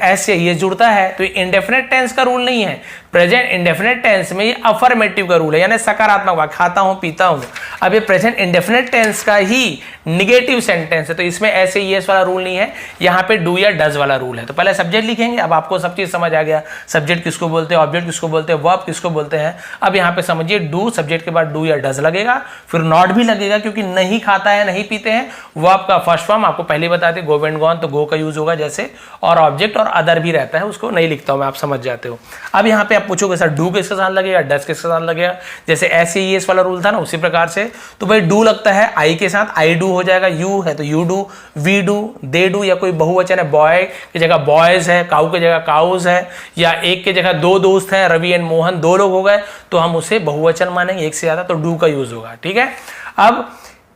एस से ये जुड़ता है, तो इंडेफिनिट टेंस का रूल नहीं है। प्रेजेंट इंडेफिनिट टेंस में ये अफर्मेटिव का रूल है, यानी सकारात्मक वाक्य, खाता हूं, पीता हूं। अब ये प्रेजेंट इंडेफिनिट टेंस का ही निगेटिव सेंटेंस है, तो इसमें ऐसे यस वाला रूल नहीं है, यहाँ पे डू या डज वाला रूल है। तो पहले सब्जेक्ट लिखेंगे। अब आपको सब चीज समझ आ गया, सब्जेक्ट किसको बोलते हैं, ऑब्जेक्ट किसको बोलते हैं, वर्ब किसको बोलते हैं। अब यहाँ पे समझिए, डू सब्जेक्ट के बाद डू या डज लगेगा, फिर नॉट भी लगेगा, क्योंकि नहीं खाता है, नहीं पीते हैं, वर्ब का फर्स्ट फॉर्म आपको पहले बताते, गो वेंट गॉन, तो गो का यूज होगा जैसे, और ऑब्जेक्ट और अदर भी रहता है, उसको नहीं लिखता हूं मैं, आप समझ जाते हो। अब यहाँ पे आप पूछोगे सर डू किसके साथ लगेगा, डज किसके साथ लगेगा, जैसे एस वाला रूल था ना, उसी प्रकार से। तो भाई डू लगता है आई के साथ, आई डू हो जाएगा, यू है तो you do, we do, they do, या कोई बहुवचन है, बॉय की जगह बॉयज है, काऊ की जगह काउज है, या एक की जगह दो दोस्त हैं, रवि एंड मोहन, दो लोग हो गए, तो हम उसे बहुवचन मानेंगे, एक से ज्यादा, तो डू का यूज होगा, ठीक है। अब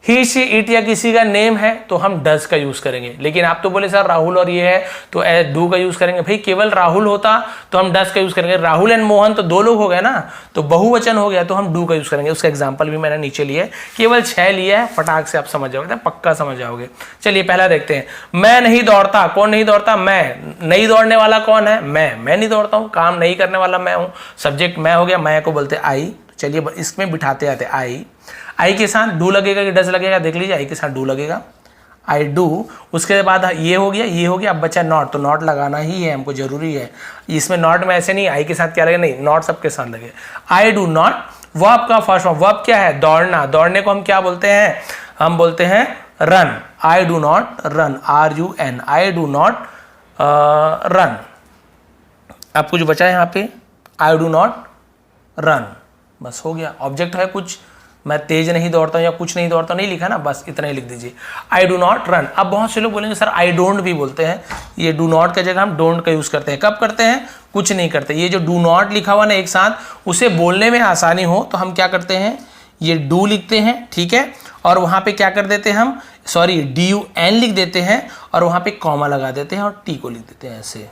ही शी इट या किसी का नेम है तो हम डज का यूज करेंगे, लेकिन आप तो बोले सर राहुल और ये है तो डू का यूज करेंगे। भाई केवल राहुल होता तो हम डज का यूज करेंगे, राहुल एंड मोहन तो दो लोग हो गए ना, तो बहुवचन हो गया तो हम डू का यूज करेंगे। उसका एग्जांपल भी मैंने नीचे लिया है, केवल 6 लिया है, फटाक से आप समझ जाओगे, पक्का समझ जाओगे। चलिए पहला देखते हैं, मैं नहीं दौड़ता। कौन नहीं दौड़ता? मैं। नहीं दौड़ने वाला कौन है? मैं नहीं दौड़ता हूं, काम नहीं करने वाला मैं हूं, सब्जेक्ट मैं हो गया, मैं को बोलते आई। चलिए इसमें बिठाते आते, आई के साथ डू लगेगा कि डज लगेगा, देख लीजिए, आई के साथ डू लगेगा, आई डू। उसके बाद ये हो गया, अब बचा नॉट, तो नॉट लगाना ही है हमको, जरूरी है। इसमें नॉट में ऐसे नहीं आई के साथ क्या लगे, नहीं, नॉट सबके साथ लगे। आई डू नॉट, वर्ब का फर्स्ट फॉर्म, वर्ब क्या है? दौड़ना। दौड़ने को हम क्या बोलते हैं? हम बोलते हैं run. I do not run, RUN, I do not run. अब कुछ बचा है यहाँ पे, आई डू नॉट रन, बस हो गया। ऑब्जेक्ट है कुछ, मैं तेज नहीं दौड़ता हूं या कुछ नहीं दौड़ता, नहीं लिखा ना, बस इतना ही लिख दीजिए, आई डू नॉट रन। अब बहुत से लोग बोलेंगे सर आई डोंट भी बोलते हैं, ये डू नॉट की जगह हम डोंट का यूज करते हैं। कब करते हैं? कुछ नहीं करते। ये जो डू नॉट लिखा हुआ ना एक साथ, उसे बोलने में आसानी हो तो हम क्या करते हैं, ये डू लिखते हैं, ठीक है, और वहां पे क्या कर देते हैं हम, सॉरी DUN लिख देते हैं और वहां पे कॉमा लगा देते हैं और टी को लिख देते हैं ऐसे,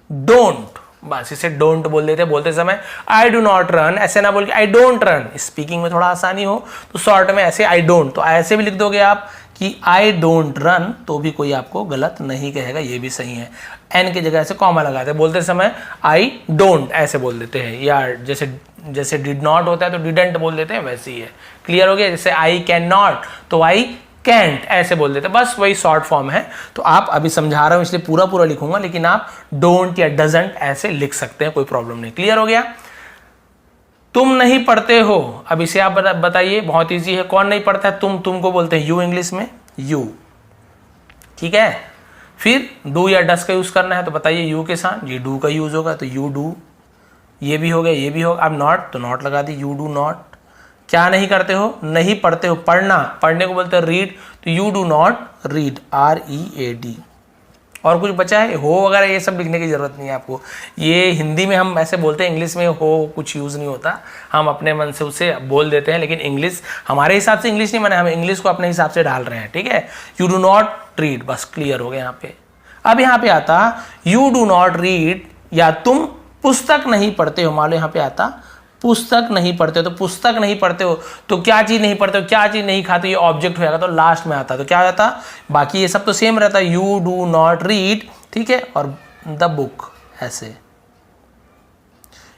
डोंट, बस इसे डोंट बोल देते हैं। बोलते समय आई डू नॉट रन, ऐसे ना बोल के आई डोंट रन, स्पीकिंग में थोड़ा आसानी हो तो शॉर्ट में ऐसे आई डोंट, तो ऐसे भी लिख दोगे आप कि आई डोंट रन, तो भी कोई आपको गलत नहीं कहेगा, ये भी सही है। एन की जगह ऐसे कॉमा लगाते हैं, बोलते समय आई डोंट ऐसे बोल देते हैं, या जैसे डिड नॉट होता है तो डिडंट बोल देते हैं, वैसे ही है। क्लियर हो गया? जैसे आई कैन नॉट तो आई कैंट ऐसे बोल देते हैं, बस वही शॉर्ट फॉर्म है। तो आप अभी समझा रहा हूं इसलिए पूरा पूरा लिखूंगा, लेकिन आप डोंट या डजंट ऐसे लिख सकते हैं, कोई प्रॉब्लम नहीं। क्लियर हो गया? तुम नहीं पढ़ते हो, अब इसे आप बताइए, बहुत इजी है। कौन नहीं पढ़ता है? तुमको बोलते हैं यू, इंग्लिश में यू, ठीक है। फिर डू या डस का यूज करना है तो बताइए यू के साथ, ये डू का यूज होगा तो यू डू, ये भी हो गया, ये भी होगा। अब नॉट तो नॉट लगा दी, यू डू नॉट। क्या नहीं करते हो? नहीं पढ़ते हो, पढ़ना, पढ़ने को बोलते हैं रीड, तो you do not read, READ। और कुछ बचा है? हो वगैरह ये सब लिखने की जरूरत नहीं है आपको, ये हिंदी में हम ऐसे बोलते हैं, इंग्लिश में हो कुछ यूज नहीं होता, हम अपने मन से उसे बोल देते हैं, लेकिन इंग्लिश हमारे हिसाब से इंग्लिश नहीं बना, हम इंग्लिश को अपने हिसाब से डाल रहे हैं, ठीक है। यू डू नॉट रीड, बस क्लियर हो गया यहाँ पे। अब यहाँ पे आता यू डू नॉट रीड, या तुम पुस्तक नहीं पढ़ते हो, मान लो यहाँ पे आता पुस्तक नहीं पढ़ते हो, तो पुस्तक नहीं पढ़ते हो तो क्या चीज नहीं पढ़ते हो, क्या चीज नहीं खाते, ये ऑब्जेक्ट हो जाएगा, तो लास्ट में आता तो क्या आता, बाकी ये सब तो सेम रहता है, यू डू नॉट रीड, ठीक है, और द बुक ऐसे,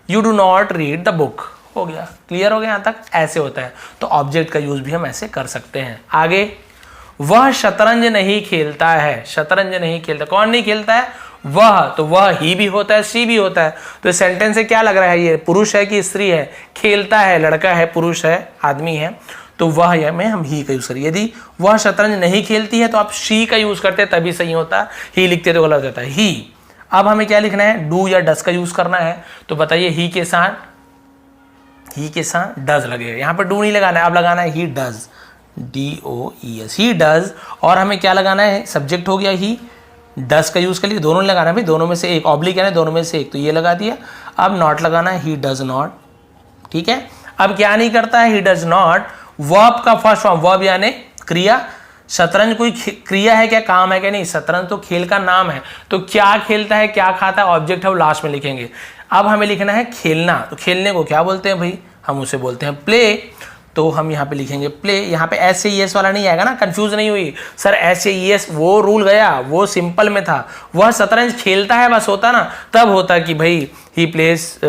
you do not read the book, हो गया। क्लियर हो गया यहाँ तक? ऐसे होता है, तो ऑब्जेक्ट का यूज भी हम ऐसे कर सकते हैं। आगे, वह शतरंज नहीं खेलता है, शतरंज नहीं खेलता, कौन नहीं खेलता है? वह, तो वह ही भी होता है, सी भी होता है, तो सेंटेंस से क्या लग रहा है, ये पुरुष है कि स्त्री है? खेलता है, लड़का है, पुरुष है, आदमी है, तो वह या में हम ही का यूज करिए। यदि वह शतरंज नहीं खेलती है तो आप शी का यूज करते हैं, तभी सही होता, ही लिखते तो गलत होता है, ही। अब हमें क्या लिखना है? डू या डस का यूज करना है, तो बताइए ही के साथ डज लगेगा, यहाँ पर डू नहीं लगाना है, अब लगाना है he does, DOES, he does. और हमें क्या लगाना है? सब्जेक्ट हो गया ही, डस का यूज कर लिए, दोनों लगाना है भाई, दोनों में से एक, ऑब्लिक है ना, दोनों में से एक, तो ये लगा दिया। अब नॉट लगाना है, ही डज नॉट, ठीक है। अब क्या नहीं करता है? ही डज नॉट, वर्ब का फर्स्ट फॉर्म, वर्ब यानी क्रिया, शतरंज कोई क्रिया है क्या, काम है क्या? नहीं, शतरंज तो खेल का नाम है, तो क्या खेलता है, क्या खाता है, ऑब्जेक्ट है, वो लास्ट में लिखेंगे। अब हमें लिखना है खेलना, तो खेलने को क्या बोलते हैं भाई? हम उसे बोलते हैं प्ले, तो हम यहाँ पे लिखेंगे प्ले। यहाँ पे SAES वाला नहीं आएगा ना, कंफ्यूज नहीं हुई सर, SAES वो रूल गया, वो सिंपल में था, वह शतरंज खेलता है बस होता ना, तब होता कि भाई ही प्लेस,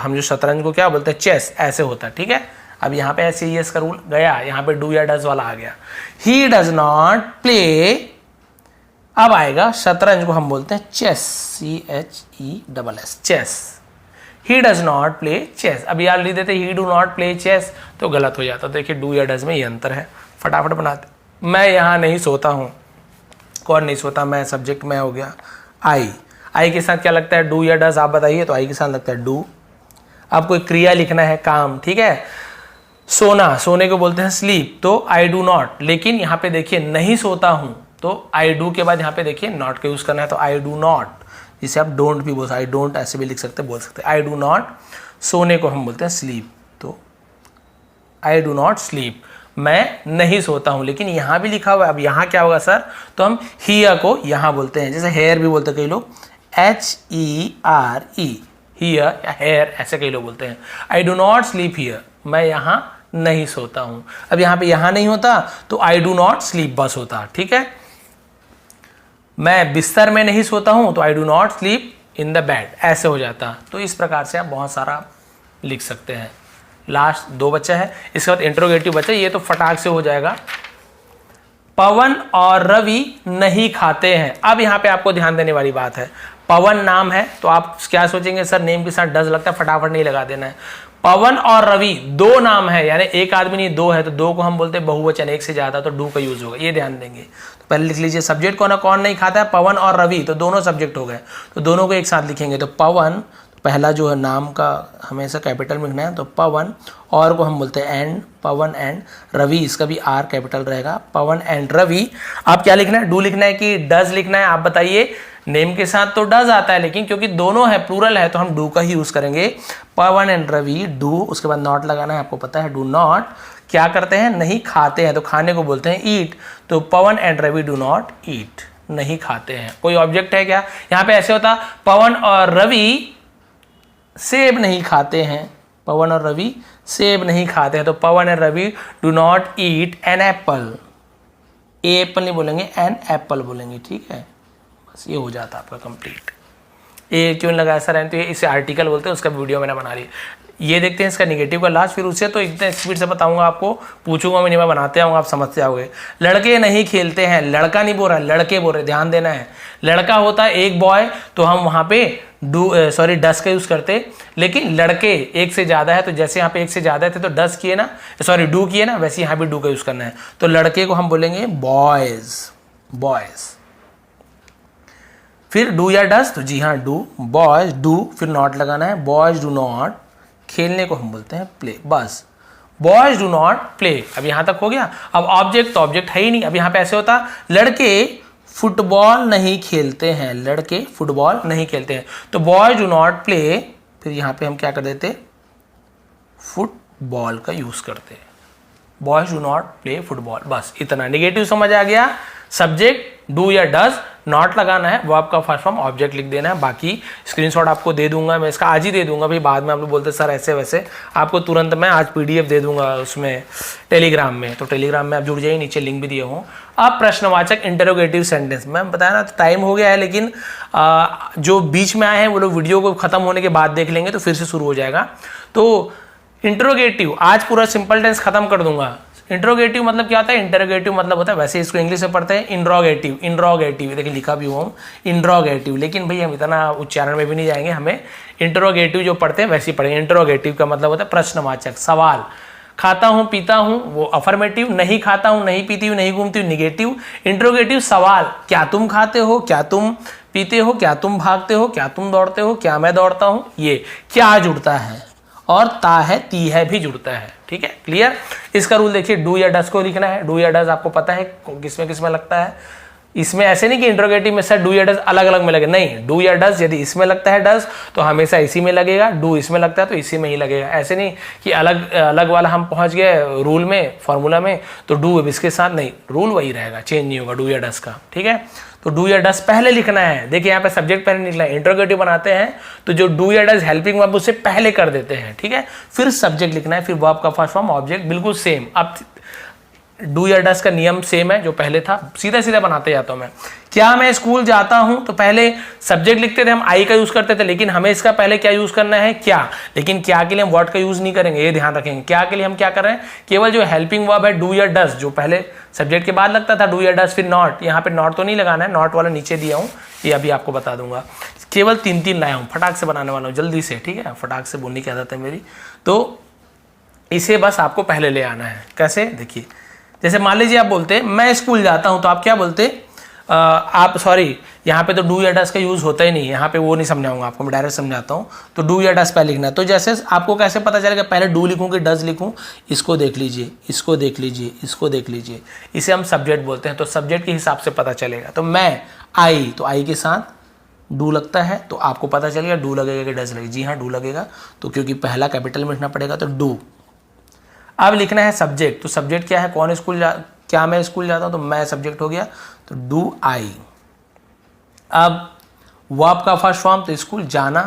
हम जो शतरंज को क्या बोलते हैं, चेस, ऐसे होता, ठीक है। अब यहाँ पे SAES का रूल गया, यहाँ पे डू या डज वाला आ गया, ही डज नॉट प्ले। अब आएगा शतरंज को हम बोलते हैं chess, CHESS, chess, he does not play chess. अब यार लिख देते he do not play chess, तो गलत हो जाता। देखिए डू या डज में ये अंतर है, फटाफट बनाते। मैं यहाँ नहीं सोता हूँ, कौन नहीं सोता? मैं, सब्जेक्ट में हो गया आई के साथ क्या लगता है? डू या डज, आप बताइए। तो आई के साथ लगता है डू। अब कोई क्रिया लिखना है, काम, ठीक है। सोना, सोने को बोलते हैं स्लीप, तो आई डू नॉट, लेकिन यहाँ पे देखिए नहीं सोता हूँ, तो आई डू के बाद यहाँ पे देखिए नॉट का यूज करना है, तो आई डू नॉट, जिसे आप डोंट भी बोल सकते, आई डोंट ऐसे भी लिख सकते, बोल सकते, आई डू नॉट। सोने को हम बोलते हैं स्लीप, तो आई डू नॉट स्लीप, मैं नहीं सोता हूं, लेकिन यहां भी लिखा हुआ है। अब यहां क्या होगा सर? तो हम हियर को यहां बोलते हैं, जैसे हेयर भी बोलते हैं कई लोग, HERE, हियर या हेयर, ऐसे कई लोग बोलते हैं। I do not sleep here, मैं यहां नहीं सोता हूं। अब यहां पे यहां नहीं होता तो आई डू नॉट स्लीप बस होता, ठीक है। मैं बिस्तर में नहीं सोता हूं, तो I do not sleep in the bed, ऐसे हो जाता। तो इस प्रकार से आप बहुत सारा लिख सकते हैं। लास्ट दो बच्चा है, इसके बाद इंट्रोगेटिव बच्चा, ये तो फटाक से हो जाएगा। पवन और रवि नहीं खाते हैं। अब यहाँ पे आपको ध्यान देने वाली बात है, पवन नाम है तो आप क्या सोचेंगे सर नेम के साथ डज लगता है, फटाफट नहीं लगा देना है। पवन और रवि दो नाम है, यानी एक आदमी नहीं दो है, तो दो को हम बोलते हैं बहुवचन, एक से ज्यादा, तो डू का यूज होगा, ये ध्यान देंगे। तो पहले लिख लीजिए सब्जेक्ट कौन है, कौन नहीं खाता है, पवन और रवि, तो दोनों सब्जेक्ट हो गए, तो दोनों को एक साथ लिखेंगे। तो पवन पहला जो है नाम का हमेशा कैपिटल में लिखना है, तो पवन, और को हम बोलते हैं एंड, पवन एंड रवि, इसका भी आर कैपिटल रहेगा, पवन एंड रवि। आप क्या लिखना है, डू लिखना है कि डज लिखना है, आप बताइए। नेम के साथ तो डज आता है, लेकिन क्योंकि दोनों है, प्लूरल है, तो हम डू का ही यूज करेंगे। पवन एंड रवि डू, उसके बाद नॉट लगाना है, आपको पता है डू नॉट क्या करते हैं, नहीं खाते हैं, तो खाने को बोलते हैं ईट। तो Pavan and Ravi do not eat, नहीं खाते हैं। कोई ऑब्जेक्ट है क्या, यहाँ पे ऐसे होता पवन और रवि सेब नहीं खाते हैं, पवन और रवि सेब नहीं खाते हैं, तो Pavan and Ravi do not eat an apple. Apple नहीं बोलेंगे, एन एप्पल बोलेंगे, ठीक है। बस ये हो जाता आपका कंप्लीट। ये क्यों लगा सर, तो ये इसे आर्टिकल बोलते हैं, उसका वीडियो मैंने बना ली। ये देखते हैं इसका निगेटिव का लास्ट, फिर उससे तो इतने स्पीड से बताऊंगा आपको, पूछूंगा मैं, नहीं मैं बनाते आऊँगा, आप समझते आओगे। लड़के नहीं खेलते हैं, लड़का नहीं बोल रहा, लड़के बोल रहे, ध्यान देना है। लड़का होता है एक बॉय, तो हम वहाँ पे डस का यूज़ करते, लेकिन लड़के एक से ज़्यादा है, तो जैसे यहाँ पे एक से ज़्यादा थे तो डस किए ना, डू किए ना, वैसे यहाँ पे डू का यूज़ करना है। तो लड़के को हम बोलेंगे बॉयज़, बॉयज़। फिर डू या डस, तो जी हाँ डू, बॉयज डू, फिर नॉट लगाना है, बॉयज डू नॉट, खेलने को हम बोलते हैं प्ले, बस बॉयज डू नॉट प्ले। अब यहाँ तक हो गया। अब ऑब्जेक्ट, तो ऑब्जेक्ट है ही नहीं। अब यहाँ पे ऐसे होता लड़के फुटबॉल नहीं खेलते हैं, लड़के फुटबॉल नहीं खेलते हैं, तो बॉयज डू नॉट प्ले, फिर यहाँ पे हम क्या कर देते, फुटबॉल का यूज करते, boys do not play football. बस इतना, निगेटिव समझ आ गया। सब्जेक्ट डू या डज, नॉट लगाना है, वो आपका फर्स्ट फॉर्म, ऑब्जेक्ट लिख देना है। बाकी स्क्रीनशॉट आपको दे दूंगा, मैं इसका आज ही दे दूंगा भाई, बाद में आप लोग बोलते सर ऐसे वैसे, आपको तुरंत मैं आज पीडीएफ दे दूंगा उसमें टेलीग्राम में, तो टेलीग्राम में आप जुड़ जाइए, नीचे लिंक भी दिए हूँ। अब प्रश्नवाचक इंटरोगेटिव सेंटेंस, मैं बताया ना टाइम हो गया है, लेकिन जो बीच में आए हैं वो लोग वीडियो को खत्म होने के बाद देख लेंगे, तो फिर से शुरू हो जाएगा। तो इंटरोगेटिव आज पूरा सिंपल टेंस खत्म कर दूंगा। इंट्रोगेटिव मतलब क्या होता है, इंटरोगेटिव मतलब होता है, वैसे इसको इंग्लिश में पढ़ते हैं इंड्रोगेटिव, इंड्रोगेटिव देखिए लिखा भी हुआ हूँ इंड्रोगेटिव, लेकिन भाई हम इतना उच्चारण में भी नहीं जाएंगे, हमें इंट्रोगेटिव जो पढ़ते हैं वैसे ही पढ़ेंगे। इंट्रोगेटिव का मतलब होता है प्रश्नवाचक, सवाल। खाता हूँ पीता हूँ, वो अफर्मेटिव, नहीं खाता हूँ नहीं पीती हूँ नहीं घूमती हूँ निगेटिव। इंट्रोगेटिव सवाल, क्या तुम खाते हो, क्या तुम पीते हो, क्या तुम भागते हो, क्या तुम दौड़ते हो, क्या मैं दौड़ता हूँ। ये क्या जुड़ता है, और ता है ती है भी जुड़ता है, ठीक है, क्लियर। इसका रूल देखिए, डू या डस को लिखना है। डू या डस आपको पता है किसमें किसमें लगता है, इसमें ऐसे नहीं कि इंट्रोगेटिव में सर डू या डस अलग अलग में लगे, नहीं, डू या डस यदि इसमें लगता है डस तो हमेशा इसी में लगेगा, डू इसमें लगता है तो इसी में ही लगेगा। ऐसे नहीं कि अलग अलग वाला हम पहुंच गए रूल में, फॉर्मूला में, तो डू इसके साथ नहीं, रूल वही रहेगा, चेंज नहीं होगा डू या डस का, ठीक है। तो डू या डस पहले लिखना है, देखिए यहाँ पे सब्जेक्ट पहले लिखना है। इंट्रोगेटिव बनाते हैं तो जो डू या डस हेल्पिंग वर्ब उससे पहले कर देते हैं, ठीक है, फिर सब्जेक्ट लिखना है, फिर वर्ब का फर्स्ट फॉर्म, ऑब्जेक्ट, बिल्कुल सेम। अब डू या डस का नियम सेम है जो पहले था, सीधा सीधा बनाते जाता हूं मैं। क्या मैं स्कूल जाता हूं, तो पहले सब्जेक्ट लिखते थे हम, आई का यूज करते थे, लेकिन हमें इसका पहले क्या यूज करना है, क्या। लेकिन क्या के लिए हम वर्ड का यूज नहीं करेंगे, ये ध्यान रखेंगे। क्या के लिए हम क्या कर रहे हैं, केवल जो हेल्पिंग वर्ब है डू या डस, जो पहले सब्जेक्ट के बाद लगता था डू या डस, फिर नॉट, यहाँ पे नॉट तो नहीं लगाना है, नॉट वाला नीचे दिया हूँ, ये अभी आपको बता दूंगा। केवल 3 लाया हूँ, फटाक से बनाने वाला हूँ, जल्दी से, ठीक है, फटाक से बोलने की आदत है मेरी। तो इसे बस आपको पहले ले आना है। कैसे, देखिए, जैसे मान लीजिए आप बोलते हैं मैं स्कूल जाता हूं, तो आप क्या बोलते, आप सॉरी यहाँ पे तो डू या डस का यूज होता ही नहीं, यहाँ पे वो नहीं समझाऊंगा आपको, मैं डायरेक्ट समझाता हूँ। तो डू या डस पहले लिखना, तो जैसे आपको कैसे पता चलेगा, पहले डू लिखूँ कि डस लिखूँ, इसको देख लीजिए, इसको देख लीजिए, इसको देख लीजिए, इसे हम सब्जेक्ट बोलते हैं, तो सब्जेक्ट के हिसाब से पता चलेगा। तो मैं आई, तो आई के साथ डू लगता है, तो आपको पता चलेगा डू लगेगा कि डस लगेगा, जी हाँ डू लगेगा, तो क्योंकि पहला कैपिटल में लिखना पड़ेगा, तो डू। अब लिखना है सब्जेक्ट, तो सब्जेक्ट क्या है, कौन स्कूल क्या मैं स्कूल जाता हूं, तो मैं सब्जेक्ट हो गया, तो डू आई। अब वर्ब का फर्स्ट फॉर्म, तो स्कूल जाना,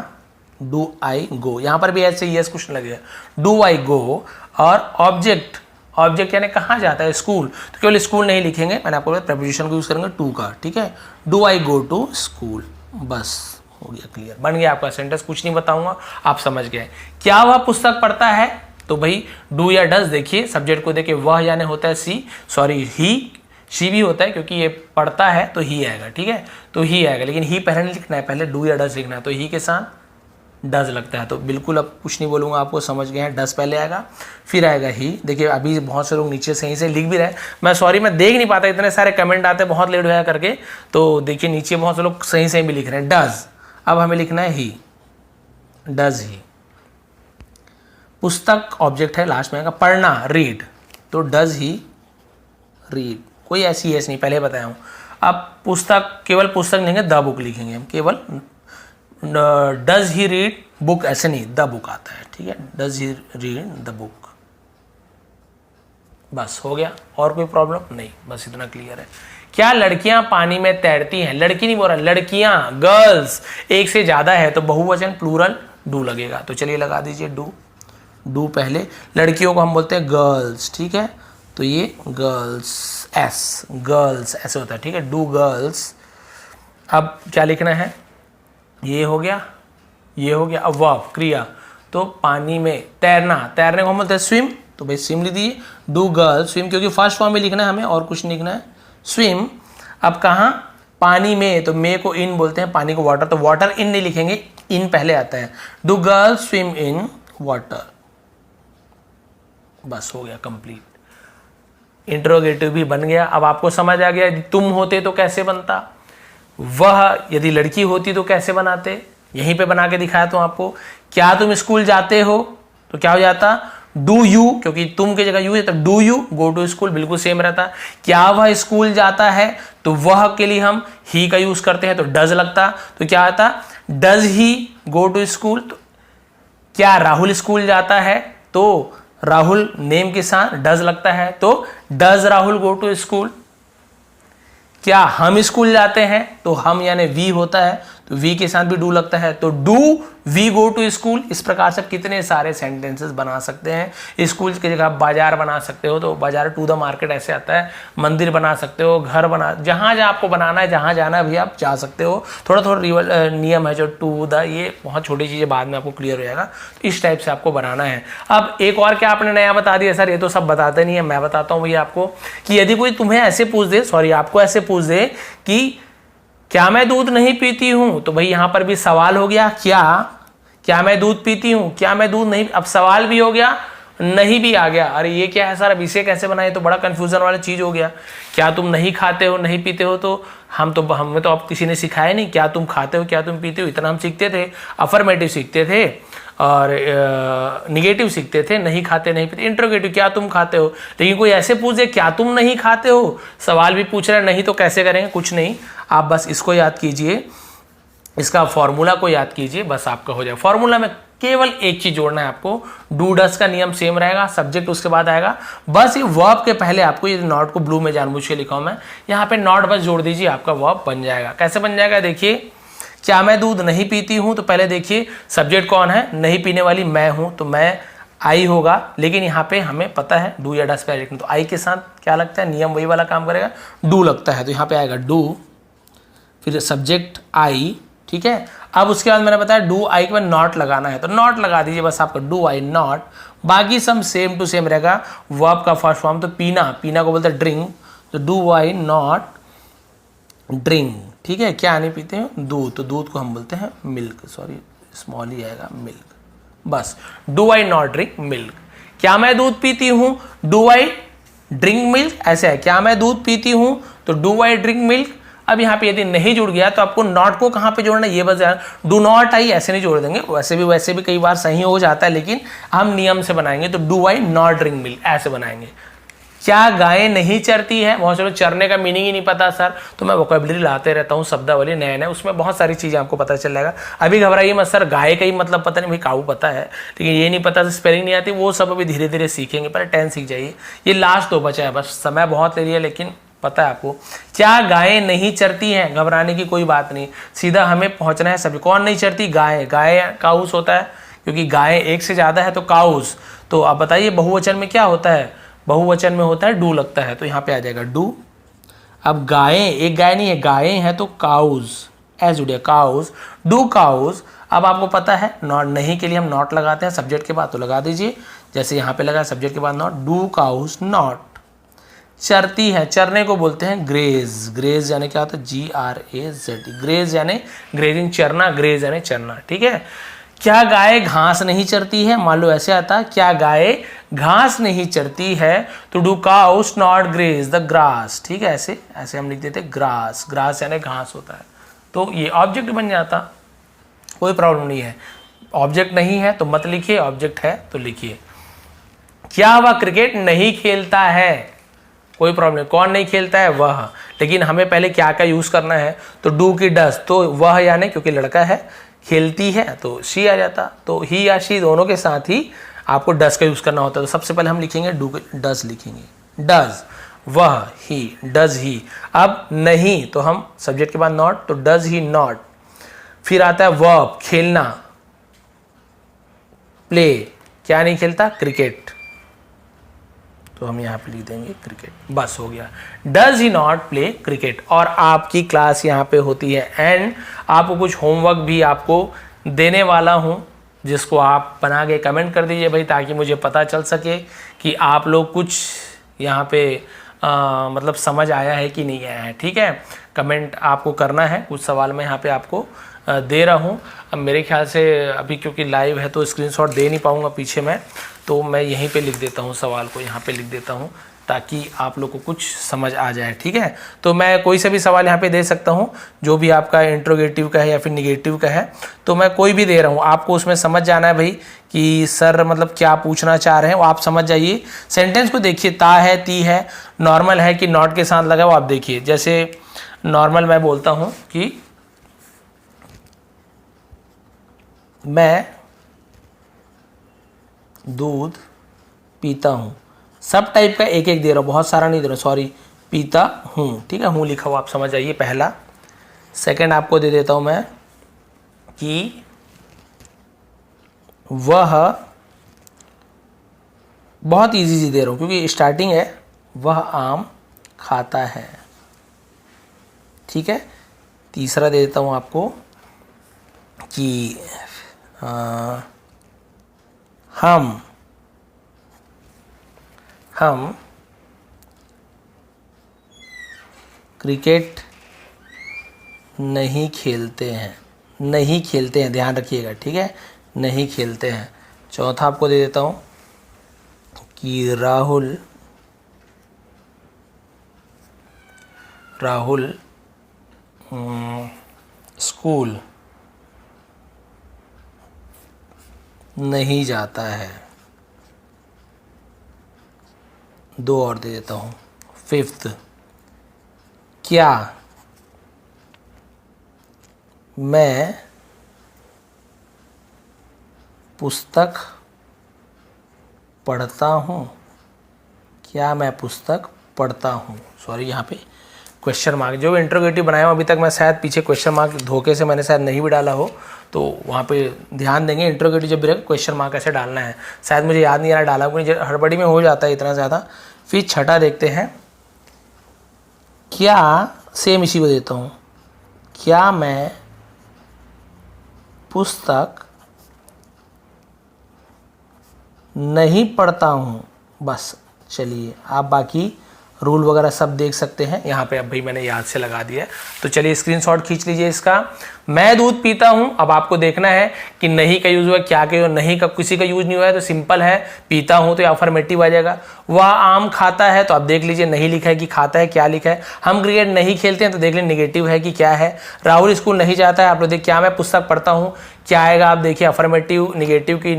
डू आई गो, यहां पर भी ऐसे यस क्वेश्चन लगेगा, डू आई गो। और ऑब्जेक्ट, ऑब्जेक्ट यानी कहाँ जाता है, स्कूल, तो केवल स्कूल नहीं लिखेंगे, मैंने आपको प्रेपोजिशन को यूज करेंगे टू का, ठीक है, do I go to school, बस हो गया, क्लियर, बन गया आपका सेंटेंस, कुछ नहीं बताऊंगा, आप समझ गए। क्या वह पुस्तक पढ़ता है, तो भाई डू या डस, देखिए सब्जेक्ट को देखिए, वह यानी होता है सी, सॉरी ही, शी भी होता है, क्योंकि ये पढ़ता है तो ही आएगा, ठीक है, तो ही आएगा, लेकिन ही पहले नहीं लिखना है, पहले डू या डस लिखना है, तो ही के साथ डज लगता है, तो बिल्कुल अब कुछ नहीं बोलूँगा, आपको समझ गए हैं, डस पहले आएगा फिर आएगा ही। देखिए अभी बहुत से लोग नीचे सही से लिख भी रहे, मैं सॉरी मैं देख नहीं पाता, इतने सारे कमेंट आते हैं बहुत लेट होया करके, तो देखिए नीचे बहुत से लोग सही सही भी लिख रहे हैं, डज। अब हमें लिखना है ही, डज ही। पुस्तक ऑब्जेक्ट है, लास्ट में आएगा, पढ़ना रीड, तो डज ही रीड, कोई ऐसी एस नहीं, पहले बताया हूँ। अब पुस्तक, केवल पुस्तक लिखेंगे, द बुक लिखेंगे हम, केवल डज ही रीड बुक ऐसे नहीं, द बुक आता है, ठीक है, does he read the book, बस हो गया, और कोई प्रॉब्लम नहीं, बस इतना क्लियर है। क्या लड़कियां पानी में तैरती हैं? लड़की नहीं बोल रहा, लड़कियां, गर्ल्स, एक से ज्यादा है तो बहुवचन प्लूरल डू लगेगा। तो चलिए लगा दीजिए डू, डू पहले। लड़कियों को हम बोलते हैं गर्ल्स, ठीक है, तो ये गर्ल्स, एस, गर्ल्स ऐसे होता है, ठीक है, डू गर्ल्स। अब क्या लिखना है, ये हो गया, ये हो गया। अब वर्ब क्रिया, तो पानी में तैरना, तैरने को हम बोलते हैं स्विम, तो भाई स्विम लिख दीजिए, डू गर्ल्स स्विम, क्योंकि फर्स्ट फॉर्म में लिखना है हमें और कुछ नहीं लिखना है, स्विम। अब कहाँ, पानी में, तो मे को इन बोलते हैं, पानी को वाटर, तो वाटर इन नहीं लिखेंगे, इन पहले आता है, do girls swim in water. बस हो गया कंप्लीट। इंट्रोगेटिव भी बन गया। अब आपको समझ आ गया यदि तुम होते तो कैसे बनता, वह यदि लड़की होती तो कैसे बनाते, यहीं पे बना के दिखाया तो आपको। क्या तुम स्कूल जाते हो, तो क्या हो जाता, डू यू, क्योंकि तुम की जगह यू है तो do you go to school, बिल्कुल सेम रहता। क्या वह स्कूल जाता है, तो वह के लिए हम ही का यूज करते हैं तो डज लगता, तो क्या आता, does he go to school. तो क्या राहुल स्कूल जाता है, तो राहुल नेम के साथ डज लगता है, तो does Rahul go to school. क्या हम स्कूल जाते हैं, तो हम यानी वी होता है, तो वी के साथ भी डू लगता है, तो do we go to school. इस प्रकार से कितने सारे सेंटेंसेस बना सकते हैं। स्कूल की जगह बाजार बना सकते हो, तो बाजार टू द मार्केट ऐसे आता है। मंदिर बना सकते हो, घर बना, जहां जहां आपको बनाना है, जहां जाना है भी आप जा सकते हो। थोड़ा थोड़ा नियम है जो टू द, ये बहुत छोटी चीजें बाद में आपको क्लियर हो जाएगा। तो इस टाइप से आपको बनाना है। अब एक और क्या आपने नया बता दिया, सर ये तो सब बताते नहीं है, मैं बताता हूँ भैया आपको, कि यदि कोई तुम्हें ऐसे पूछ दे, सॉरी आपको ऐसे पूछ दे कि क्या मैं दूध नहीं पीती हूं, तो भाई यहां पर भी सवाल हो गया, क्या मैं दूध पीती हूं, क्या मैं दूध नहीं, अब सवाल भी हो गया, नहीं भी आ गया। अरे ये क्या है सर, अब इसे कैसे बनाए, तो बड़ा कंफ्यूजन वाला चीज हो गया। क्या तुम नहीं खाते हो, नहीं पीते हो, तो हमें तो अब किसी ने सिखाया नहीं, क्या तुम खाते हो, क्या तुम पीते हो, इतना हम सीखते थे। अफर्मेटिव सीखते थे और निगेटिव सीखते थे, नहीं खाते नहीं पीते। इंट्रोगेटिव, क्या तुम खाते हो, लेकिन कोई ऐसे पूछ दे क्या तुम नहीं खाते हो, सवाल भी पूछ रहा है, नहीं तो कैसे करेंगे, कुछ नहीं। आप बस इसको याद कीजिए, इसका फॉर्मूला को याद कीजिए, बस आपका हो जाएगा। फॉर्मूला में केवल एक चीज जोड़ना है आपको, डू डस का नियम सेम रहेगा, सब्जेक्ट उसके बाद आएगा, बस ये वर्ब के पहले आपको, ये नॉट को ब्लू में जानबूझ के लिखा हूं मैं, यहाँ पे नॉट बस जोड़ दीजिए, आपका वर्ब बन जाएगा। कैसे बन जाएगा, देखिए, क्या मैं दूध नहीं पीती हूं, तो पहले देखिए सब्जेक्ट कौन है, नहीं पीने वाली मैं हूं, तो मैं आई होगा, लेकिन यहाँ पे हमें पता है डू या डस पे, तो आई के साथ क्या लगता है, नियम वही वाला काम करेगा, डू लगता है, तो यहाँ पे आएगा डू, फिर सब्जेक्ट आई, ठीक है। अब उसके बाद मैंने बताया डू आई के बाद नॉट लगाना है, तो नॉट लगा दीजिए बस, आपका डू आई नॉट, बाकी सब सेम टू सेम रहेगा। वर्ब का फर्स्ट फॉर्म, तो पीना, पीना को बोलते हैं ड्रिंक, तो डू आई नॉट ड्रिंक, ठीक है। क्या नहीं पीते हैं, दूध, तो दूध को हम बोलते हैं मिल्क, सॉरी स्मॉल ही आएगा, मिल्क, बस do I not drink milk. क्या मैं दूध पीती हूं, डू आई ड्रिंक मिल्क, ऐसे है, क्या मैं दूध पीती हूं, तो डू आई ड्रिंक मिल्क। अब यहाँ पे यदि नहीं जुड़ गया तो आपको नॉट को कहाँ पे जोड़ना है, ये बस डू नॉट आई ऐसे नहीं जोड़ देंगे, वैसे भी कई बार सही हो जाता है, लेकिन हम नियम से बनाएंगे, तो do I not drink milk ऐसे बनाएंगे। क्या गायें नहीं चरती है, बहुत सारे चरने का मीनिंग ही नहीं पता सर, तो मैं वोकेबलरी लाते रहता हूँ, शब्दावली नए नए, उसमें बहुत सारी चीजें आपको पता चल जाएगा। अभी घबराइए मत सर, गाय का ही मतलब पता नहीं, भाई काऊ पता है, लेकिन ये नहीं पता, स्पेलिंग नहीं आती, वो सब अभी धीरे धीरे सीखेंगे, पहले 10 सीख जाइए। ये लास्ट 2 बचा है, बस समय बहुत ले लिया, लेकिन पता है आपको। क्या गायें नहीं चरती हैं, घबराने की कोई बात नहीं, सीधा हमें पहुंचना है सभी। कौन नहीं चरती, गाय, गाय काउस होता है, क्योंकि गाय एक से ज्यादा है तो काउस। तो आप बताइए बहुवचन में क्या होता है, बहुवचन में होता है डू लगता है, तो यहाँ पे आ जाएगा डू। अब गायें, एक गाय नहीं है, गायें हैं तो काउस, एज जुड़े काउस, डू काउस। अब आपको पता है नॉट, नहीं के लिए हम नॉट लगाते हैं सब्जेक्ट के बाद, तो लगा दीजिए, जैसे यहाँ पे लगा सब्जेक्ट के बाद नॉट, डू काउस नॉट। चरती है, चरने को बोलते हैं ग्रेज, ग्रेज यानी क्या होता है, GRAZ, ग्रेज यानी ग्रेजिंग, चरना, ग्रेज यानी चरना, ठीक है। क्या गाय घास नहीं चरती है, मान लो ऐसे आता, क्या गाय घास नहीं चरती है, तो do cows not graze the grass, ठीक है, ऐसे ऐसे हम लिख देते ग्रास, ग्रास यानी घास होता है, तो ये ऑब्जेक्ट बन जाता, कोई प्रॉब्लम नहीं है। ऑब्जेक्ट नहीं है तो मत लिखिए, ऑब्जेक्ट है तो लिखिए। क्या वह क्रिकेट नहीं खेलता है, कोई प्रॉब्लम, कौन नहीं खेलता है, वह, लेकिन हमें पहले क्या का यूज करना है, तो डू की डस, तो वह यानी क्योंकि लड़का है, खेलती है तो शी आ जाता, तो ही या शी दोनों के साथ ही आपको डस का यूज करना होता है, तो सबसे पहले हम लिखेंगे डू डस लिखेंगे, डज, वह, ही, डज ही। अब नहीं तो हम सब्जेक्ट के बाद नॉट, तो डज ही नॉट। फिर आता है वर्ब, खेलना, प्ले, क्या नहीं खेलता, क्रिकेट, तो हम यहाँ पे लिख देंगे क्रिकेट, बस हो गया। Does he not play cricket. और आपकी क्लास यहाँ पे होती है एंड आपको कुछ होमवर्क भी आपको देने वाला हूँ, जिसको आप बना के कमेंट कर दीजिए भाई, ताकि मुझे पता चल सके कि आप लोग कुछ यहाँ पे मतलब समझ आया है कि नहीं आया है। ठीक है, कमेंट आपको करना है। कुछ सवाल मैं यहाँ पे आपको दे रहा हूँ। अब मेरे ख्याल से अभी क्योंकि लाइव है तो स्क्रीनशॉट दे नहीं पाऊँगा पीछे मैं, तो मैं यहीं पे लिख देता हूँ, सवाल को यहाँ पे लिख देता हूँ ताकि आप लोग को कुछ समझ आ जाए। ठीक है, तो मैं कोई सा भी सवाल यहाँ पे दे सकता हूँ, जो भी आपका इंट्रोगेटिव का है या फिर निगेटिव का है, तो मैं कोई भी दे रहा हूँ। आपको उसमें समझ जाना है भाई कि सर मतलब क्या पूछना चाह रहे हैं, वो आप समझ जाइए। सेंटेंस को देखिए, ता है, ती है, नॉर्मल है कि नॉट के साथ लगा, वो आप देखिए। जैसे नॉर्मल मैं बोलता हूँ कि मैं दूध पीता हूँ, सब टाइप का एक एक दे रहा हूँ, बहुत सारा नहीं दे रहा हूँ, सॉरी, पीता हूँ। ठीक है, हूँ लिखा हुआ आप समझ जाइए पहला। सेकंड आपको दे देता हूँ मैं कि वह, बहुत इजी सी दे रहा हूँ क्योंकि स्टार्टिंग है, वह आम खाता है। ठीक है, तीसरा दे देता हूँ आपको कि हम क्रिकेट नहीं खेलते हैं, नहीं खेलते हैं, ध्यान रखिएगा। ठीक है, नहीं खेलते हैं। चौथा आपको दे देता हूँ कि राहुल स्कूल नहीं जाता है। दो और दे देता हूँ। फिफ्थ, क्या मैं पुस्तक पढ़ता हूँ, क्या मैं पुस्तक पढ़ता हूँ, सॉरी यहाँ पे क्वेश्चन मार्क, जो इंट्रोगेटिव बनाया हूँ अभी तक मैं शायद पीछे क्वेश्चन मार्क धोखे से मैंने शायद नहीं भी डाला हो, तो वहाँ पे ध्यान देंगे। इंट्रोगेटिव जब भी रहे क्वेश्चन मार्क ऐसे डालना है, शायद मुझे याद नहीं आ रहा डाला, क्योंकि हड़बड़ी में हो जाता है इतना ज़्यादा। फिर छठा देखते हैं, क्या, सेम इसी को देता हूँ, क्या मैं पुस्तक नहीं पढ़ता हूँ। बस चलिए, आप बाकी रूल वगैरह सब देख सकते हैं यहाँ पे। अब भाई मैंने याद से लगा दिया है, तो चलिए स्क्रीनशॉट खींच लीजिए इसका। मैं दूध पीता हूँ, अब आपको देखना है कि नहीं का यूज हुआ, क्या का, नहीं का किसी का यूज नहीं हुआ है, तो सिंपल है, पीता हूँ तो अफर्मेटिव आ जाएगा। वह आम खाता है, तो आप देख लीजिए नहीं लिखा है कि खाता है, क्या लिखा है। हम क्रिकेट नहीं खेलते हैं, तो देख लीजिए निगेटिव है कि क्या है। राहुल स्कूल नहीं जाता है, आप लोग देखिए क्या मैं पुस्तक पढ़ता हूँ, क्या आएगा, आप देखिए अफर्मेटिव, निगेटिव की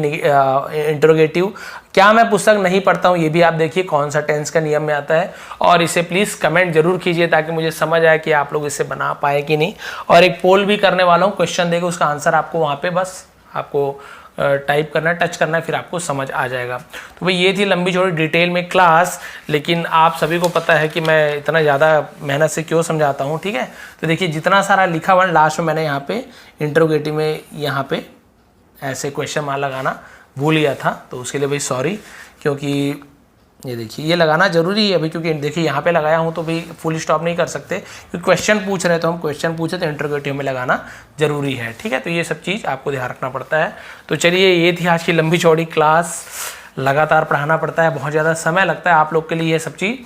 इंट्रोगेटिव। क्या मैं पुस्तक नहीं पढ़ता हूँ, ये भी आप देखिए कौन सा टेंस का नियम में आता है। और इसे प्लीज़ कमेंट जरूर कीजिए ताकि मुझे समझ आए कि आप लोग इसे बना पाए कि नहीं। और एक पोल भी करने वाला हूँ, क्वेश्चन देगा, उसका आंसर आपको वहाँ पे बस आपको टाइप करना है, टच करना है, फिर आपको समझ आ जाएगा। तो भाई ये थी लंबी चौड़ी डिटेल में क्लास, लेकिन आप सभी को पता है कि मैं इतना ज़्यादा मेहनत से क्यों समझाता हूँ। ठीक है, तो देखिए जितना सारा लिखा हुआ लास्ट में मैंने यहाँ पे इंट्रोगेटिव में यहाँ पे ऐसे क्वेश्चन मार्क लगाना भूल गया था, तो उसके लिए भाई सॉरी। क्योंकि ये देखिए ये लगाना जरूरी है अभी, क्योंकि देखिए यहाँ पे लगाया हूँ तो भाई फुल स्टॉप नहीं कर सकते, क्योंकि क्वेश्चन पूछ रहे हैं, तो हम क्वेश्चन पूछे तो इंट्रोगेटिव में लगाना जरूरी है। ठीक है, तो ये सब चीज़ आपको ध्यान रखना पड़ता है। तो चलिए ये थी आज की लंबी चौड़ी क्लास। लगातार पढ़ाना पड़ता है, बहुत ज़्यादा समय लगता है आप लोग के लिए। ये सब चीज़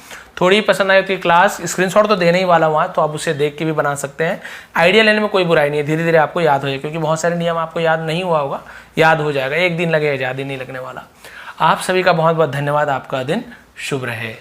थोड़ी पसंद आई होती है क्लास, स्क्रीनशॉट तो देने ही वाला हुआ, तो आप उसे देख के भी बना सकते हैं। आइडिया लेने में कोई बुराई नहीं है, धीरे धीरे आपको याद हो जाए, क्योंकि बहुत सारे नियम आपको याद नहीं हुआ होगा, याद हो जाएगा, एक दिन लगेगा, ज़्यादा दिन नहीं लगने वाला। आप सभी का बहुत बहुत धन्यवाद, आपका दिन शुभ रहे।